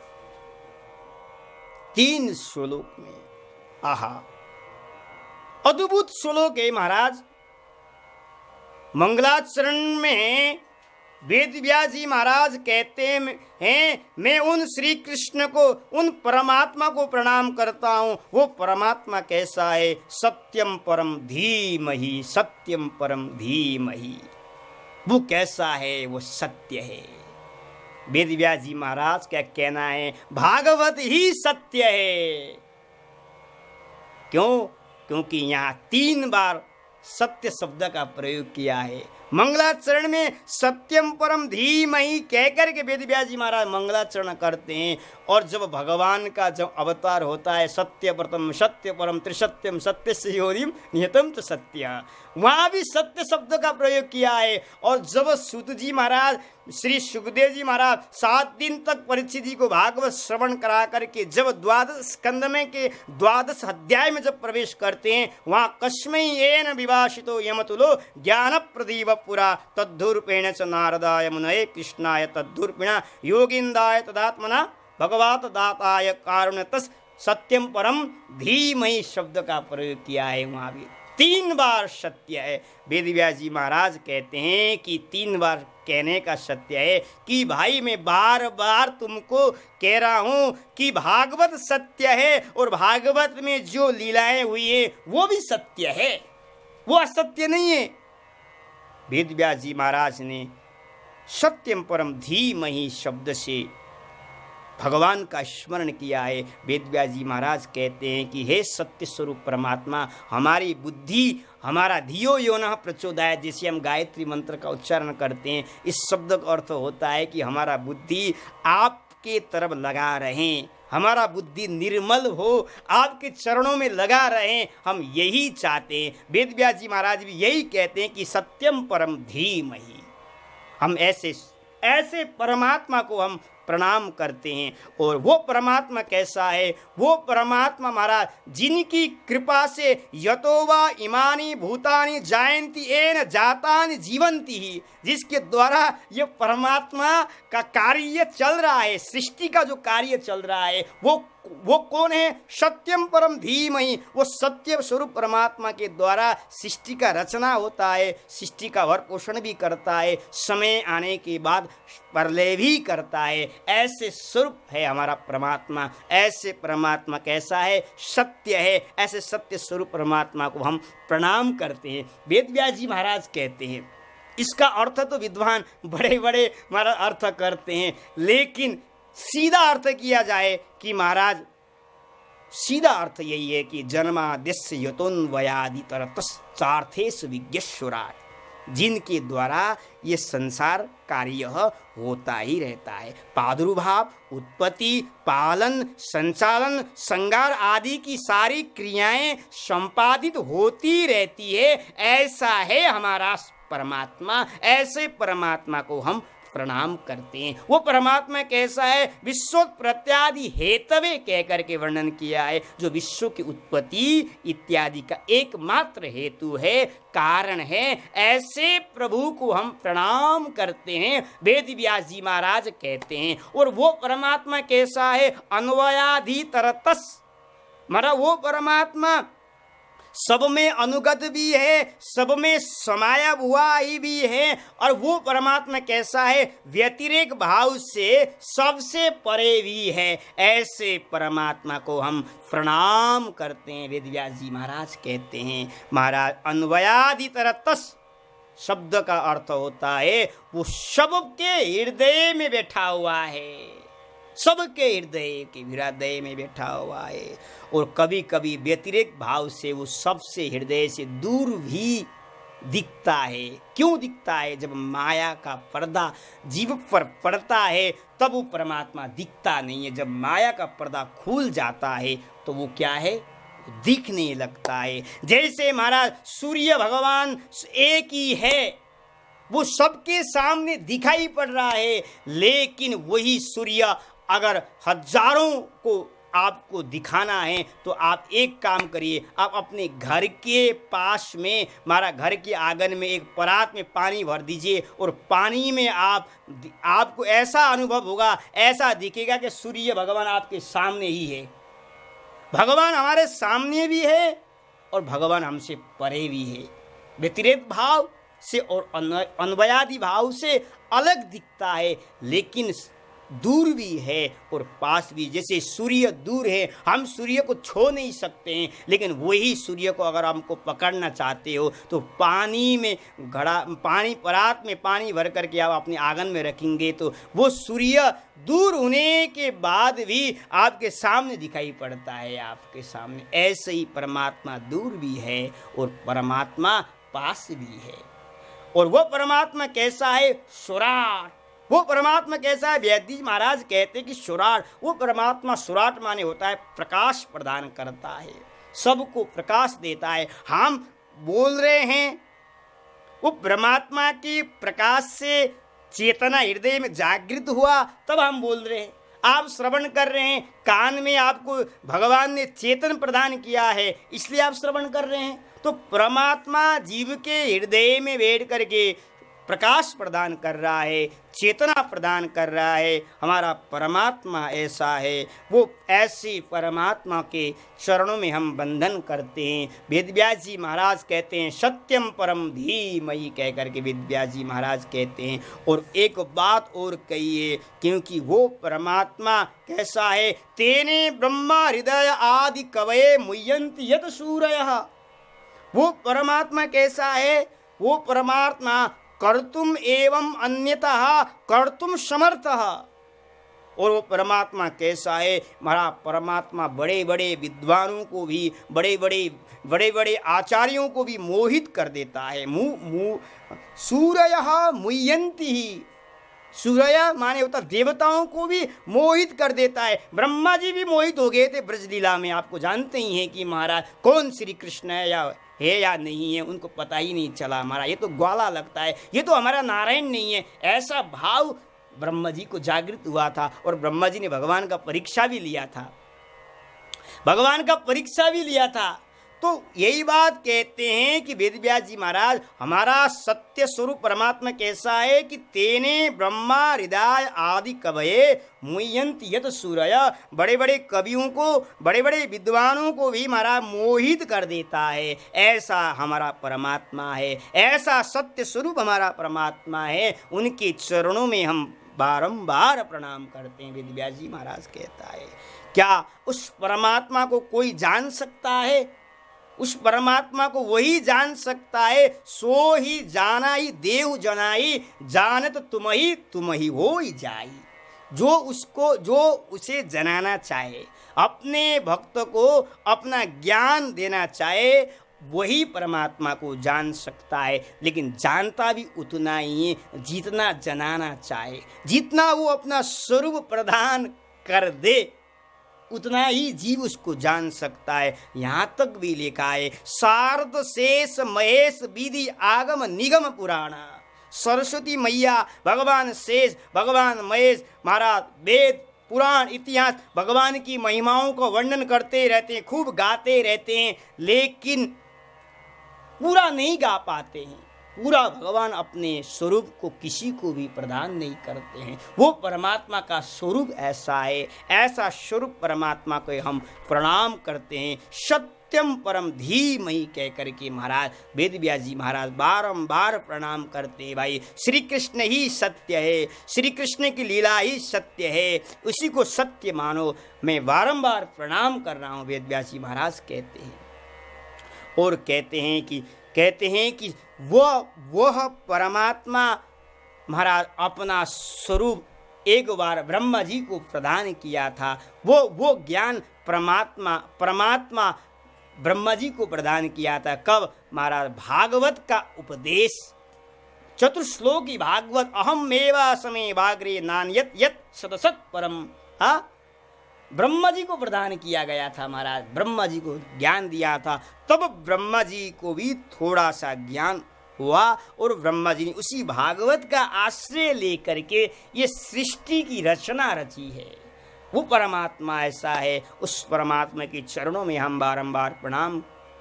3 श्लोक में, आहा अद्भुत श्लोक है महाराज। मंगलाचरण में वेद व्यास जी महाराज कहते हैं मैं उन श्री कृष्ण को, उन परमात्मा को प्रणाम करता हूँ। वो परमात्मा कैसा है? सत्यम परम धीमहि, सत्यम परम धीमहि। वो कैसा है? वो सत्य है। वेद व्यास जी महाराज क्या कहना है? भागवत ही सत्य है। क्यों? क्योंकि यहाँ 3 बार सत्य शब्द का प्रयोग किया है। मंगलाचरण में सत्यम परम धीमहि कहकर के वेद व्यास जी महाराज मंगलाचरण करते हैं। और जब भगवान का जब अवतार होता है, सत्य प्रथम सत्य परम त्रिसत्यम सत्य से योनिम नियतम च सत्य, वहाँ भी सत्य शब्द का प्रयोग किया है। और जब सूत जी महाराज, श्री सुखदेव जी महाराज 7 दिन तक परीक्षित जी को भागवत श्रवण करा करके जब 12 स्कंद में के 12 अध्याय में जब प्रवेश करते हैं, वहाँ कस्मै येन विभाषितो यमतुलो ज्ञान प्रदीप पुरा तद्धूर्पेण च नारदाय मुनये कृष्णाय तद्धूर्पिणा योगिंदाय तदात्मना भगवत दाताय कारुण्यतस् सत्यम परम धीमहि शब्द का प्रयोग किया है। वहाँ भी 3 बार सत्य है। वेद व्यास जी महाराज कहते हैं कि 3 बार कहने का सत्य है कि भाई मैं बार बार तुमको कह रहा हूँ कि भागवत सत्य है और भागवत में जो लीलाएं हुई है वो भी सत्य है, वो असत्य नहीं है। वेद व्यास जी महाराज ने सत्यम परम धीमहि शब्द से भगवान का स्मरण किया है। वेद व्यास जी महाराज कहते हैं कि हे सत्य स्वरूप परमात्मा, हमारी बुद्धि, हमारा धियो यो नः प्रचोदयात्, जैसे हम गायत्री मंत्र का उच्चारण करते हैं, इस शब्द का अर्थ होता है कि हमारा बुद्धि आपके तरफ लगा रहें, हमारा बुद्धि निर्मल हो, आपके चरणों में लगा रहें, हम यही चाहते हैं। वेद व्यास जी महाराज भी यही कहते हैं कि सत्यम परम धीमहि। हम ऐसे परमात्मा को हम प्रणाम करते हैं। और वो परमात्मा कैसा है? वो परमात्मा महाराज जिनकी कृपा से यतो वा इमानि भूतानि जायन्ति येन जातानि जीवन्ति ही, जिसके द्वारा ये परमात्मा का कार्य चल रहा है, सृष्टि का जो कार्य चल रहा है, वो कौन है? सत्यम परम धीमहि। वो सत्य स्वरूप परमात्मा के द्वारा सृष्टि का रचना होता है, सृष्टि का भर पोषण भी करता है, समय आने के बाद प्रलय भी करता है। ऐसे स्वरूप है हमारा परमात्मा। ऐसे परमात्मा कैसा है? सत्य है। ऐसे सत्य स्वरूप परमात्मा को हम प्रणाम करते हैं। वेद व्यास जी महाराज कहते हैं, इसका अर्थ तो विद्वान बड़े बड़े महाराज अर्थ करते हैं, लेकिन सीधा अर्थ किया जाए कि महाराज सीधा अर्थ यही है कि जन्माद्यस्य यतोन्वयादितरतश्चार्थेषु विज्ञेश्वरात्, जिनके द्वारा ये संसार कार्य होता ही रहता है। प्रादुर्भाव, उत्पत्ति, पालन, संचालन, संगार आदि की सारी क्रियाएं संपादित होती रहती है। ऐसा है हमारा परमात्मा। ऐसे परमात्मा को हम प्रणाम करते हैं। वो परमात्मा कैसा है? विश्वोत्पत्त्यादि हेतवे कह करके वर्णन किया है, जो विश्व की उत्पत्ति इत्यादि का एकमात्र हेतु है, कारण है। ऐसे प्रभु को हम प्रणाम करते हैं, वेद व्यास जी महाराज कहते हैं। और वो परमात्मा कैसा है? अन्वयाधितरतस्, मरा वो परमात्मा सब में अनुगत भी है, सब में समाया हुआ ही भी है। और वो परमात्मा कैसा है? व्यतिरेक भाव से सबसे परे भी है। ऐसे परमात्मा को हम प्रणाम करते हैं। वेद व्यास जी महाराज कहते हैं, महाराज अन्वयादितरतस् शब्द का अर्थ होता है वो सबके हृदय में बैठा हुआ है, सबके हृदय में बैठा हुआ है। और कभी कभी व्यतिरेक भाव से वो सबसे हृदय से दूर भी दिखता है। क्यों दिखता है? जब माया का पर्दा जीव पर पड़ता है तब वो परमात्मा दिखता नहीं है। जब माया का पर्दा खुल जाता है तो वो क्या है? दिखने लगता है। जैसे महाराज सूर्य भगवान एक ही है, वो सबके सामने दिखाई पड़ रहा है, लेकिन वही सूर्य अगर हजारों को आपको दिखाना है तो आप एक काम करिए, आप अपने घर के पास में, हमारा घर के आंगन में एक परात में पानी भर दीजिए और पानी में आपको ऐसा अनुभव होगा, ऐसा दिखेगा कि सूर्य भगवान आपके सामने ही है। भगवान हमारे सामने भी है और भगवान हमसे परे भी है। व्यतिरेक भाव से और अन्वयादि भाव से अलग दिखता है, लेकिन दूर भी है और पास भी। जैसे सूर्य दूर है, हम सूर्य को छू नहीं सकते हैं, लेकिन वही सूर्य को अगर हमको पकड़ना चाहते हो तो पानी में पानी परात में पानी भर करके आप अपने आंगन में रखेंगे तो वो सूर्य दूर होने के बाद भी आपके सामने दिखाई पड़ता है, आपके सामने। ऐसे ही परमात्मा दूर भी है और परमात्मा पास भी है। और वो परमात्मा कैसा है? सुराट। वो परमात्मा कैसा है? वेद जी महाराज कहते हैं कि सुराट, वो परमात्मा सुराट माने होता है प्रकाश प्रदान करता है, सबको प्रकाश देता है। हम बोल रहे हैं, वो परमात्मा की प्रकाश से चेतना हृदय में जागृत हुआ तब हम बोल रहे हैं। आप श्रवण कर रहे हैं, कान में आपको भगवान ने चेतन प्रदान किया है, इसलिए आप श्रवण कर रहे हैं। तो परमात्मा जीव के हृदय में बैठ करके प्रकाश प्रदान कर रहा है, चेतना प्रदान कर रहा है। हमारा परमात्मा ऐसा है। वो ऐसे परमात्मा के चरणों में हम बंधन करते हैं। वेदव्यास जी महाराज कहते हैं सत्यम परम धीमहि कह करके वेदव्यास जी महाराज कहते हैं। और एक बात और कहिए, क्योंकि वो परमात्मा कैसा है? तेने ब्रह्मा हृदय आदि कवये मुह्यन्ति यत सूरयः। वो परमात्मा कैसा है? वो परमात्मा कर्तुम एवं अन्यतः कर्तुम समर्थः। और वो परमात्मा कैसा है? हमारा परमात्मा बड़े बड़े विद्वानों को भी, बड़े बड़े आचार्यों को भी मोहित कर देता है। सूरयः मुह्यन्ति ही, सूर्य माने होता देवताओं को भी मोहित कर देता है। ब्रह्मा जी भी मोहित हो गए थे ब्रजलीला में। आपको जानते ही हैं कि महाराज कौन श्री कृष्ण है या नहीं है, उनको पता ही नहीं चला। हमारा ये तो ग्वाला लगता है, ये तो हमारा नारायण नहीं है, ऐसा भाव ब्रह्मा जी को जागृत हुआ था। और ब्रह्मा जी ने भगवान का परीक्षा भी लिया था, भगवान का परीक्षा भी लिया था। तो यही बात कहते हैं कि वेदव्यास जी महाराज, हमारा सत्य स्वरूप परमात्मा कैसा है कि तेने ब्रह्मा हृदय आदि कवये मुह्यन्ति यत सूरय। बड़े बड़े कवियों को, बड़े बड़े विद्वानों को भी हमारा मोहित कर देता है। ऐसा हमारा परमात्मा है, ऐसा सत्य स्वरूप हमारा परमात्मा है। उनके चरणों में हम बारंबार प्रणाम करते हैं। वेदव्यास जी महाराज कहता है, क्या उस परमात्मा को कोई जान सकता है? उस परमात्मा को वही जान सकता है। सो ही जाना ही देव जनाई, जानत तुम ही हो ही जाई। जो उसे जनाना चाहे, अपने भक्त को अपना ज्ञान देना चाहे, वही परमात्मा को जान सकता है। लेकिन जानता भी उतना ही है जितना जनाना चाहे। जितना वो अपना स्वरूप प्रदान कर दे उतना ही जीव उसको जान सकता है। यहाँ तक भी लिखा है, शारद शेष महेश विधि आगम निगम पुराणा। सरस्वती मैया, भगवान शेष, भगवान महेश महाराज वेद पुराण इतिहास भगवान की महिमाओं को वर्णन करते रहते हैं, खूब गाते रहते हैं, लेकिन पूरा नहीं गा पाते हैं। पूरा भगवान अपने स्वरूप को किसी को भी प्रदान नहीं करते हैं। वो परमात्मा का स्वरूप ऐसा है, ऐसा स्वरूप परमात्मा को हम प्रणाम करते हैं। सत्यम परम धीमहि कह करके महाराज वेदव्यास जी महाराज बारंबार प्रणाम करते हैं। भाई श्री कृष्ण ही सत्य है, श्री कृष्ण की लीला ही सत्य है, उसी को सत्य मानो। मैं बारंबार प्रणाम कर रहा हूँ, वेदव्यास जी महाराज कहते हैं। और कहते हैं कि वह परमात्मा महाराज अपना स्वरूप एक बार ब्रह्मा जी को प्रदान किया था। वो ज्ञान परमात्मा ब्रह्मा जी को प्रदान किया था। कब? महाराज भागवत का उपदेश, चतुर्श्लोकी भागवत, अहमेवा समे वाग्रे नान्यत यत सतसत परम, ब्रह्मा जी को प्रदान किया गया था। महाराज ब्रह्मा जी को ज्ञान दिया था, तब ब्रह्मा जी को भी थोड़ा सा ज्ञान हुआ और ब्रह्मा जी ने उसी भागवत का आश्रय लेकर के ये सृष्टि की रचना रची है। वो परमात्मा ऐसा है, उस परमात्मा के चरणों में हम बारंबार प्रणाम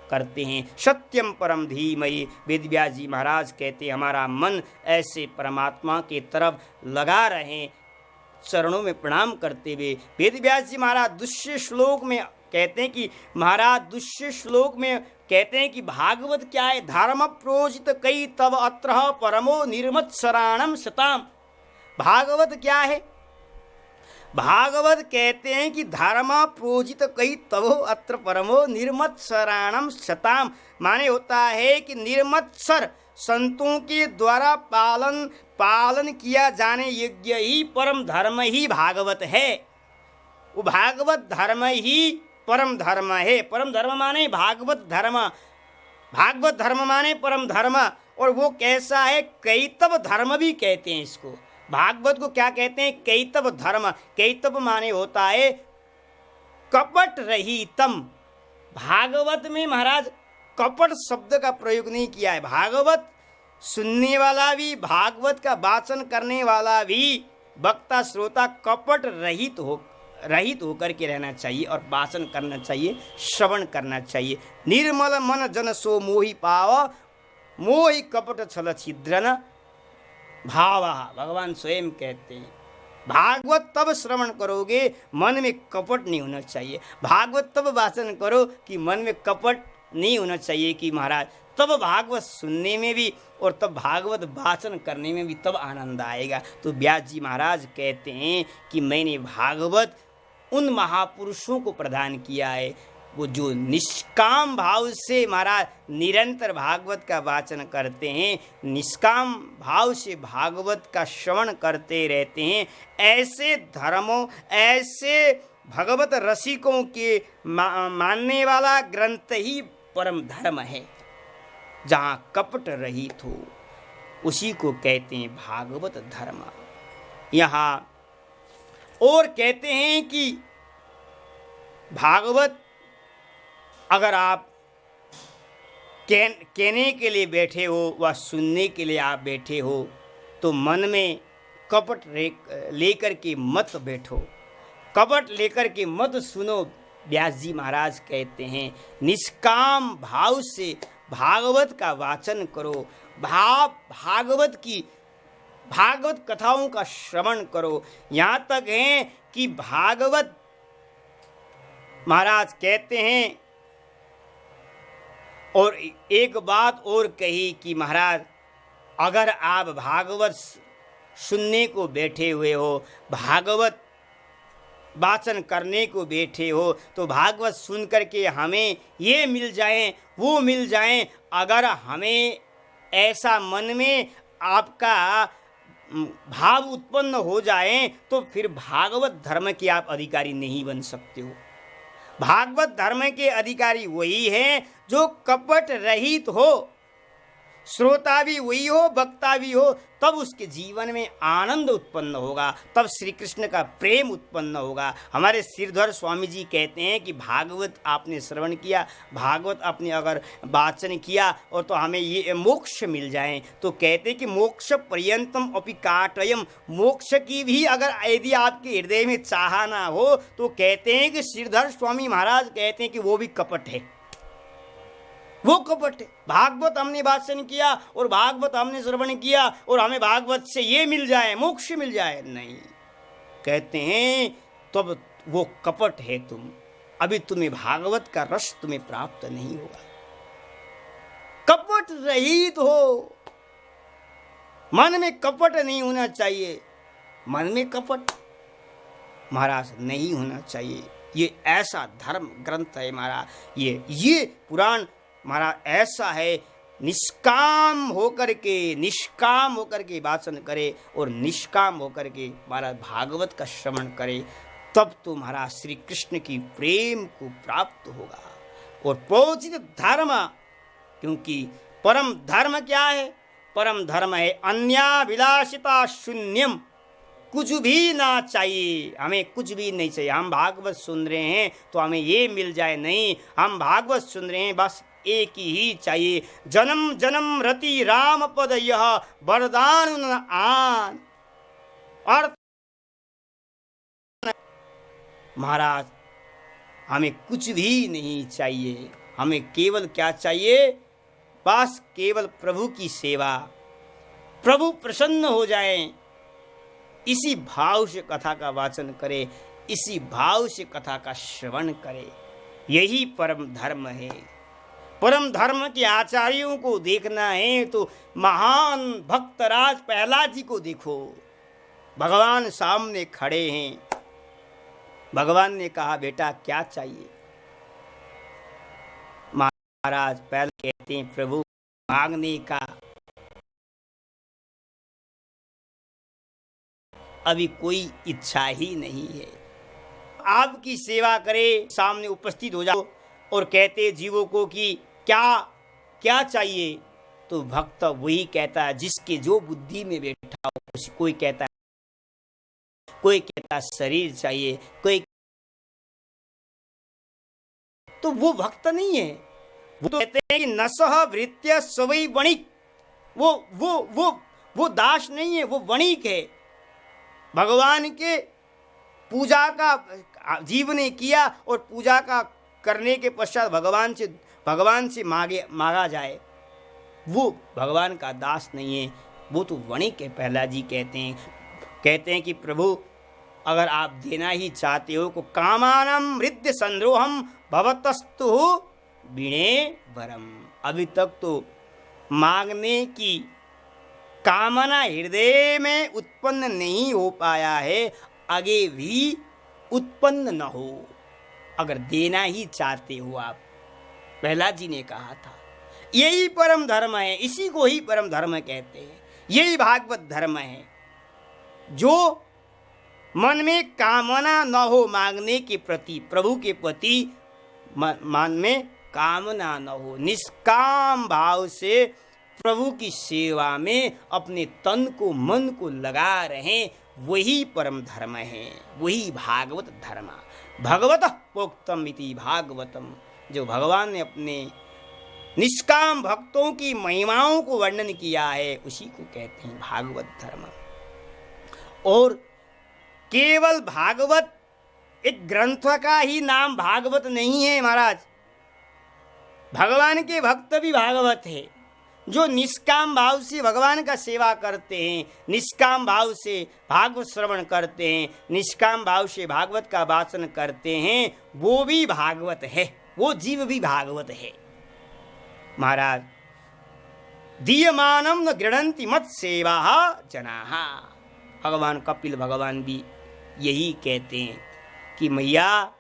करते हैं। सत्यम परम धीमहि वेदव्यास जी महाराज कहते हैं, हमारा मन ऐसे परमात्मा के तरफ लगा रहे, चरणों में प्रणाम करते हुए। वेदव्यास जी महाराज दूसरे श्लोक में कहते हैं कि महाराज दूसरे श्लोक में कहते हैं कि भागवत क्या है, धर्म प्रोजित कई तब अत्र परमो निर्मत्सराणम शताम। भागवत क्या है? भागवत कहते हैं कि धर्म प्रोजित कई तब अत्र परमो निर्मत्सराणम शताम, माने होता है कि निर्मत्सर संतों के द्वारा पालन किया जाने योग्य ही परम धर्म ही भागवत है। वो भागवत धर्म ही परम धर्म है। परम धर्म माने भागवत धर्म, भागवत धर्म माने परम धर्म। और वो कैसा है? कैतव धर्म भी कहते हैं इसको। भागवत को क्या कहते हैं? कैतव धर्म। कैतव माने होता है कपट रहितम। भागवत में महाराज कपट शब्द का प्रयोग नहीं किया है। भागवत सुनने वाला भी, भागवत का वाचन करने वाला भी, वक्ता श्रोता कपट रहित होकर के रहना चाहिए और वाचन करना चाहिए, श्रवण करना चाहिए। निर्मल मन जन सो मोहि पाव, मोहि कपट छल छिद्रन भाव। भगवान स्वयं कहते हैं भागवत तब श्रवण करोगे मन में कपट नहीं होना चाहिए। भागवत तब वाचन करो कि मन में कपट नहीं होना चाहिए कि महाराज, तब भागवत सुनने में भी और तब भागवत वाचन करने में भी तब आनंद आएगा। तो व्यास जी महाराज कहते हैं कि मैंने भागवत उन महापुरुषों को प्रदान किया है वो जो निष्काम भाव से महाराज निरंतर भागवत का वाचन करते हैं, निष्काम भाव से भागवत का श्रवण करते रहते हैं। ऐसे धर्मों, ऐसे भगवत रसिकों के मानने वाला ग्रंथ ही परम धर्म है, जहाँ कपट रहित हो, उसी को कहते हैं भागवत धर्म। यहाँ और कहते हैं कि भागवत अगर आप कहने के लिए बैठे हो व सुनने के लिए आप बैठे हो तो मन में कपट लेकर के मत बैठो, कपट लेकर के मत सुनो। व्यास जी महाराज कहते हैं निष्काम भाव से भागवत का वाचन करो, भागवत कथाओं का श्रवण करो। यहाँ तक है कि भागवत महाराज कहते हैं, और एक बात और कही कि महाराज अगर आप भागवत सुनने को बैठे हुए हो, भागवत वाचन करने को बैठे हो, तो भागवत सुन करके हमें ये मिल जाए वो मिल जाए, अगर हमें ऐसा मन में आपका भाव उत्पन्न हो जाए तो फिर भागवत धर्म के आप अधिकारी नहीं बन सकते हो। भागवत धर्म के अधिकारी वही है जो कपट रहित हो, श्रोता भी वही हो, वक्ता भी हो, तब उसके जीवन में आनंद उत्पन्न होगा, तब श्री कृष्ण का प्रेम उत्पन्न होगा। हमारे श्रीधर स्वामी जी कहते हैं कि भागवत आपने श्रवण किया, भागवत आपने अगर वाचन किया और तो हमें ये मोक्ष मिल जाए, तो कहते हैं कि मोक्ष पर्यंतम अपि काटयम, मोक्ष की भी अगर यदि आपके हृदय में चाह ना हो तो कहते हैं कि श्रीधर स्वामी महाराज कहते हैं कि वो भी कपट है, वो कपट है। भागवत हमने वाचन किया और भागवत हमने श्रवण किया और हमें भागवत से ये मिल जाए, मोक्ष मिल जाए, नहीं, कहते हैं तब वो कपट है। तुम अभी तुम्हें भागवत का रस तुम्हें प्राप्त नहीं हुआ। कपट रहित हो, मन में कपट नहीं होना चाहिए, मन में कपट महाराज नहीं होना चाहिए। ये ऐसा धर्म ग्रंथ है महाराज, ये पुराण महाराज ऐसा है, निष्काम होकर के वाचन करे और निष्काम होकर के महाराज भागवत का श्रवण करे, तब तो महाराज श्री कृष्ण की प्रेम को प्राप्त होगा। और प्रोचित धर्म, क्योंकि परम धर्म क्या है? परम धर्म है अन्याभिलाषिता शून्यम, कुछ भी ना चाहिए, हमें कुछ भी नहीं चाहिए। हम भागवत सुन रहे हैं तो हमें ये मिल जाए, नहीं, हम भागवत सुन रहे हैं बस एक ही चाहिए, जन्म जन्म रति राम पद यह वरदान न आन। अर्थ महाराज हमें कुछ भी नहीं चाहिए, हमें केवल क्या चाहिए? बस केवल प्रभु की सेवा, प्रभु प्रसन्न हो जाए, इसी भाव से कथा का वाचन करे, इसी भाव से कथा का श्रवण करे। यही परम धर्म है। परम धर्म के आचार्यों को देखना है तो महान भक्तराज प्रहलाद जी को देखो। भगवान सामने खड़े हैं। भगवान ने कहा बेटा क्या चाहिए? महाराज पहले कहते हैं प्रभु मांगने का अभी कोई इच्छा ही नहीं है। आपकी सेवा करे, सामने उपस्थित हो जाओ और कहते जीवों को कि क्या क्या चाहिए, तो भक्त वही कहता है जिसके जो बुद्धि में बैठा हो। कोई कहता शरीर चाहिए, कोई तो वो भक्त नहीं है। वो तो कहते हैं कि नसह वृत्य सवै वणिक। वो दास नहीं है, वो वणिक है। भगवान के पूजा का जीव ने किया और पूजा का करने के पश्चात भगवान से मांगा जाए, वो भगवान का दास नहीं है, वो तो वणिक है। प्रहलाद जी कहते हैं कि प्रभु अगर आप देना ही चाहते हो को कामानम हृदय संद्रोहम भवतस्तु विणे वरम। अभी तक तो मांगने की कामना हृदय में उत्पन्न नहीं हो पाया है, आगे भी उत्पन्न न हो। अगर देना ही चाहते हो आप, प्रहलाद जी ने कहा था यही परम धर्म है, इसी को ही परम धर्म कहते हैं। यही भागवत धर्म है जो मन में कामना न हो मांगने के प्रति, प्रभु के प्रति मन में कामना न हो, निष्काम भाव से प्रभु की सेवा में अपने तन को मन को लगा रहे, वही परम धर्म है, वही भागवत धर्म। भगवतः प्रोक्तम इति भागवतम। जो भगवान ने अपने निष्काम भक्तों की महिमाओं को वर्णन किया है, उसी को कहते हैं भागवत धर्म। और केवल भागवत एक ग्रंथ का ही नाम भागवत नहीं है महाराज। भगवान के भक्त भी भागवत है, जो निष्काम भाव से भगवान का सेवा करते हैं, निष्काम भाव से भागवत श्रवण करते हैं, निष्काम भाव से भागवत का वाचन करते हैं, वो भी भागवत है, वो जीव भी भागवत है महाराज। दीयमानम न गृह्णन्ति मत सेवा जनाः। भगवान कपिल भगवान भी यही कहते हैं कि मैया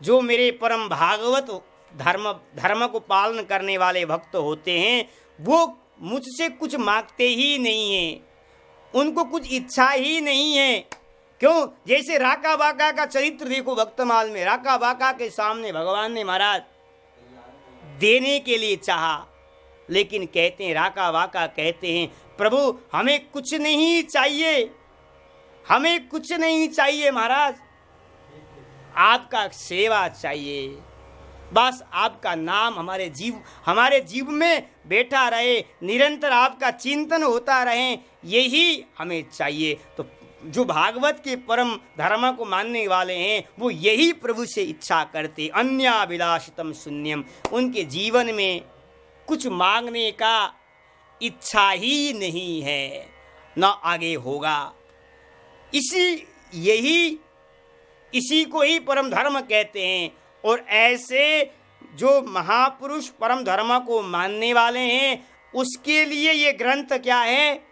जो मेरे परम भागवत धर्म को पालन करने वाले भक्त होते हैं, वो मुझसे कुछ मांगते ही नहीं हैं, उनको कुछ इच्छा ही नहीं है। क्यों? जैसे राका बाका का चरित्र देखो भक्तमाल में। राका बाका के सामने भगवान ने महाराज देने के लिए चाहा, लेकिन कहते हैं राका बाका कहते हैं प्रभु हमें कुछ नहीं चाहिए, हमें कुछ नहीं चाहिए महाराज, आपका सेवा चाहिए, बस आपका नाम हमारे जीव में बैठा रहे, निरंतर आपका चिंतन होता रहे, यही हमें चाहिए। तो जो भागवत के परम धर्म को मानने वाले हैं वो यही प्रभु से इच्छा करते। अन्याभिलाषितम शून्यम। उनके जीवन में कुछ मांगने का इच्छा ही नहीं है, न आगे होगा। इसी को ही परम धर्म कहते हैं। और ऐसे जो महापुरुष परम धर्म को मानने वाले हैं, उसके लिए ये ग्रंथ क्या है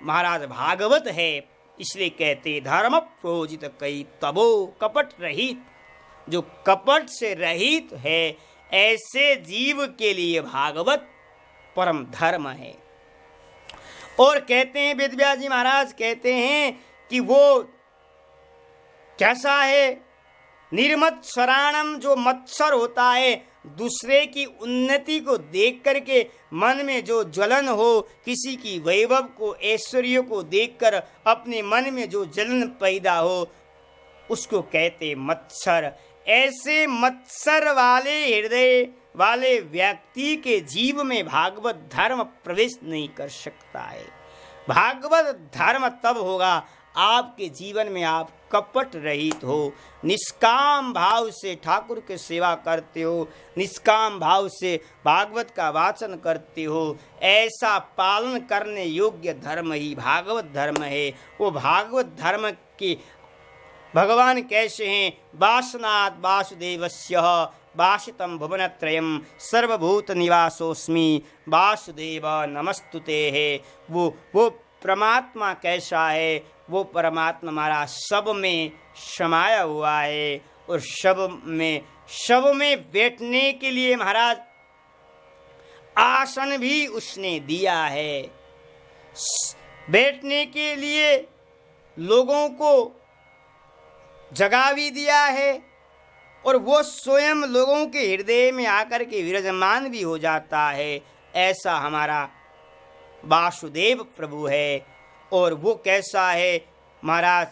महाराज? भागवत है। इसलिए कहते धर्म प्रोजित कई तबो कपट रहित। जो कपट से रहित है, ऐसे जीव के लिए भागवत परम धर्म है। और कहते हैं वेदव्यास जी महाराज कहते हैं कि वो कैसा है? निर्मत्सराणम। जो मत्सर होता है, दूसरे की उन्नति को देख करके मन में जो ज्वलन हो, किसी की वैभव को ऐश्वर्य को देखकर अपने मन में जो जलन पैदा हो, उसको कहते मत्सर। ऐसे मत्सर वाले हृदय वाले व्यक्ति के जीव में भागवत धर्म प्रवेश नहीं कर सकता है। भागवत धर्म तब होगा आपके जीवन में आप कपट रहित हो, निष्काम भाव से ठाकुर की सेवा करते हो, निष्काम भाव से भागवत का वाचन करते हो। ऐसा पालन करने योग्य धर्म ही भागवत धर्म है। वो भागवत धर्म के भगवान कैसे हैं? वासनात् वासुदेवस्य वासितं भुवनत्रयं सर्वभूत निवासोऽस्मि वासुदेव नमस्तुते है। वो परमात्मा कैसा है? वो परमात्मा हमारा सब में समाया हुआ है और सब में बैठने के लिए महाराज आसन भी उसने दिया है, बैठने के लिए लोगों को जगह भी दिया है और वो स्वयं लोगों के हृदय में आकर के विराजमान भी हो जाता है। ऐसा हमारा वासुदेव प्रभु है। और वो कैसा है महाराज?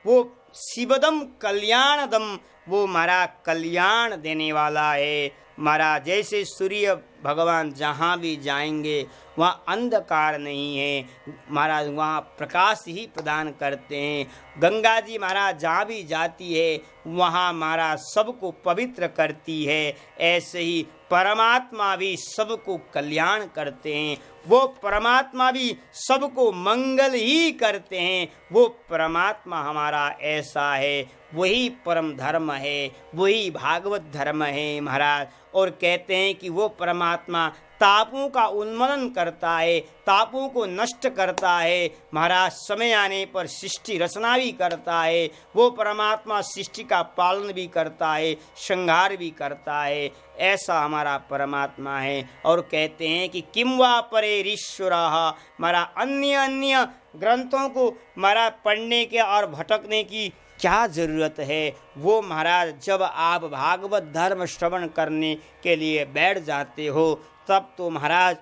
वो शिवदम कल्याणदम, वो हमारा कल्याण देने वाला है। महाराज जैसे सूर्य भगवान जहाँ भी जाएंगे वहाँ अंधकार नहीं है महाराज, वहाँ प्रकाश ही प्रदान करते हैं। गंगा जी महाराज जहाँ भी जाती है वहाँ महाराज सबको पवित्र करती है। ऐसे ही परमात्मा भी सबको कल्याण करते हैं, वो परमात्मा भी सबको मंगल ही करते हैं। वो परमात्मा हमारा ऐसा है, वही परम धर्म है, वही भागवत धर्म है महाराज। और कहते हैं कि वो परमात्मा तापों का उन्मूलन करता है, तापों को नष्ट करता है महाराज। समय आने पर सृष्टि रचना भी करता है। वो परमात्मा सृष्टि का पालन भी करता है, संहार भी करता है। ऐसा हमारा परमात्मा है। और कहते हैं कि किम वा परेरीश्वरः, हमारा अन्य ग्रंथों को महाराज पढ़ने के और भटकने की क्या ज़रूरत है? वो महाराज जब आप भागवत धर्म श्रवण करने के लिए बैठ जाते हो तब तो महाराज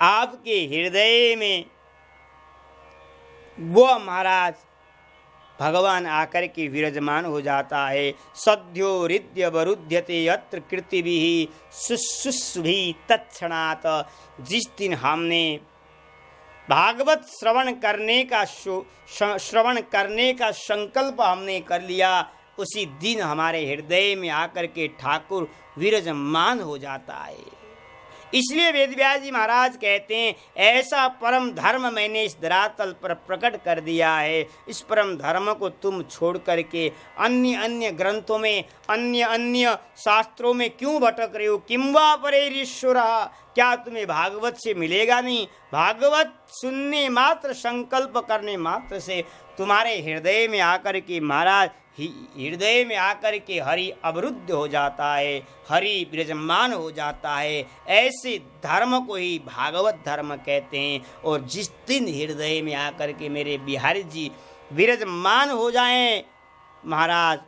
आपके हृदय में वो महाराज भगवान आकर के विराजमान हो जाता है। सद्यो हृदय वरुध्यते यत्र कृतिभिः शुश्रूषुभिः तत्क्षणात्। जिस दिन हमने भागवत श्रवण करने का संकल्प हमने कर लिया, उसी दिन हमारे हृदय में आकर के ठाकुर विराजमान हो जाता है। इसलिए वेदव्यास जी महाराज कहते हैं ऐसा परम धर्म मैंने इस धरातल पर प्रकट कर दिया है। इस परम धर्म को तुम छोड़ करके अन्य ग्रंथों में अन्य शास्त्रों में क्यों भटक रहे हो? किम वा परेरीश्वरः, क्या तुम्हें भागवत से मिलेगा नहीं? भागवत सुनने मात्र, संकल्प करने मात्र से तुम्हारे हृदय में आकर के महाराज हृदय में आकर के हरि अवरुद्ध हो जाता है, हरि विराजमान हो जाता है। ऐसे धर्म को ही भागवत धर्म कहते हैं। और जिस दिन हृदय में आकर के मेरे बिहारी जी विराजमान हो जाएं महाराज,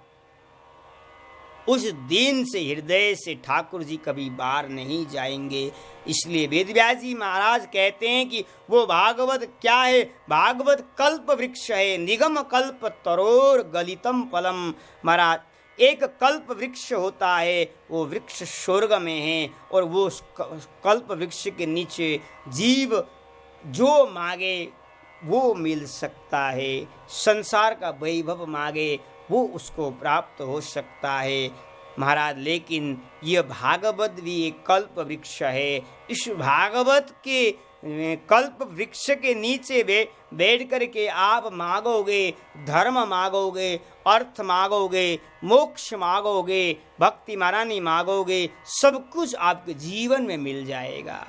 उस दिन से हृदय से ठाकुर जी कभी बाहर नहीं जाएंगे। इसलिए वेदव्यास जी महाराज कहते हैं कि वो भागवत क्या है? भागवत कल्प वृक्ष है, निगम कल्प तरोर गलितम फलम। महाराज एक कल्प वृक्ष होता है, वो वृक्ष स्वर्ग में है और वो कल्प वृक्ष के नीचे जीव जो मांगे वो मिल सकता है। संसार का वैभव मांगे वो उसको प्राप्त हो सकता है महाराज। लेकिन यह भागवत भी एक कल्प वृक्ष है। इस भागवत के कल्प वृक्ष के नीचे बैठ कर के आप मांगोगे, धर्म मांगोगे, अर्थ मांगोगे, मोक्ष मांगोगे, भक्ति मारानी मांगोगे, सब कुछ आपके जीवन में मिल जाएगा।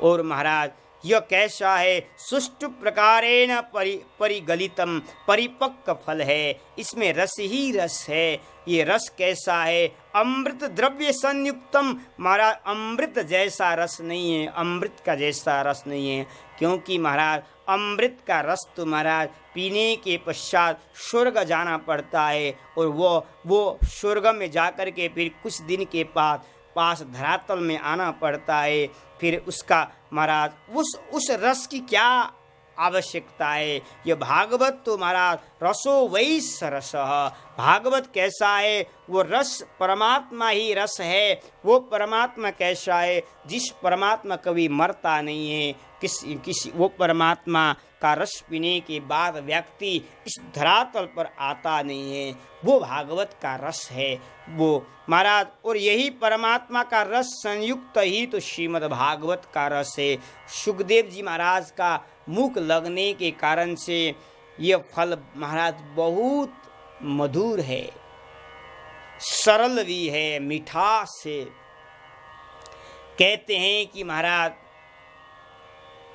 और महाराज यह कैसा है? सुष्टु प्रकारेण परिगलितम, परिपक्व फल है, इसमें रस ही रस है। ये रस कैसा है? अमृत द्रव्य संयुक्तम। महाराज अमृत जैसा रस नहीं है, अमृत का जैसा रस नहीं है। क्योंकि महाराज अमृत का रस तो महाराज पीने के पश्चात स्वर्ग जाना पड़ता है और वो स्वर्ग में जाकर के फिर कुछ दिन के पास धरातल में आना पड़ता है। फिर उसका महाराज उस रस की क्या आवश्यकता है? यह भागवत तो महाराज रसो वैस रस। भागवत कैसा है? वो रस परमात्मा ही रस है। वो परमात्मा कैसा है? जिस परमात्मा कभी मरता नहीं है, किसी वो परमात्मा का रस पीने के बाद व्यक्ति इस धरातल पर आता नहीं है। वो भागवत का रस है वो महाराज। और यही परमात्मा का रस संयुक्त ही तो श्रीमद् भागवत का रस है। सुखदेव जी महाराज का मुख लगने के कारण से यह फल महाराज बहुत मधुर है। सरल भी है, मिठास है। कहते हैं कि महाराज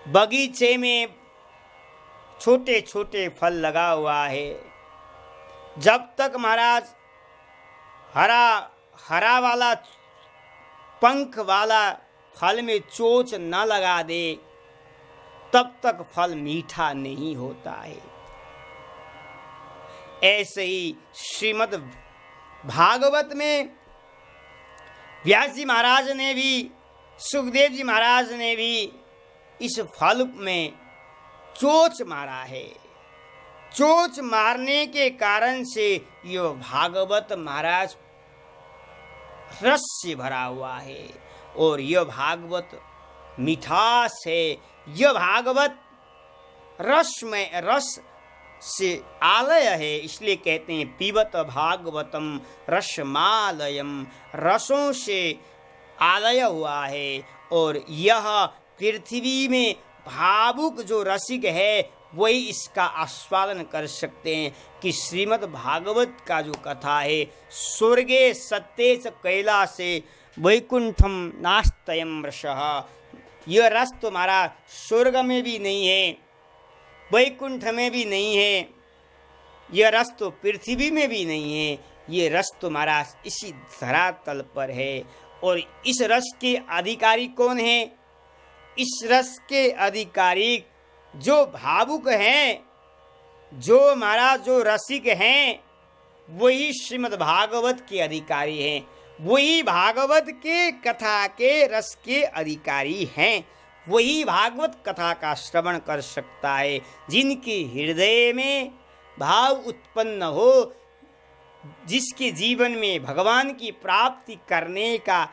बगीचे में छोटे छोटे फल लगा हुआ है, जब तक महाराज हरा वाला पंख वाला फल में चोंच न लगा दे तब तक फल मीठा नहीं होता है। ऐसे ही श्रीमद् भागवत में व्यास जी महाराज ने भी, सुखदेव जी महाराज ने भी इस फल में चोंच मारा है। चोंच मारने के कारण से यह भागवत महाराज रस से भरा हुआ है और यह भागवत मिठास है। यह भागवत रस से आलय है, इसलिए कहते हैं पीबत भागवतम रसमालयम, रसों से आलय हुआ है। और यह पृथ्वी में भावुक जो रसिक है वही इसका आस्वादन कर सकते हैं कि श्रीमद् भागवत का जो कथा है, स्वर्गे सत्येच कैलासे वैकुंठम नास्तयम रसः, यह रस तुम्हारा स्वर्ग में भी नहीं है, वैकुंठ में भी नहीं है, यह रस तो पृथ्वी में भी नहीं है, ये रस तुम्हारा इसी धरातल पर है। और इस रस के अधिकारी कौन है? इस रस के अधिकारी जो भावुक हैं, जो महाराज जो रसिक हैं, वही श्रीमद् भागवत के अधिकारी हैं, वही भागवत के कथा के रस के अधिकारी हैं, वही भागवत कथा का श्रवण कर सकता है। जिनके हृदय में भाव उत्पन्न हो, जिसके जीवन में भगवान की प्राप्ति करने का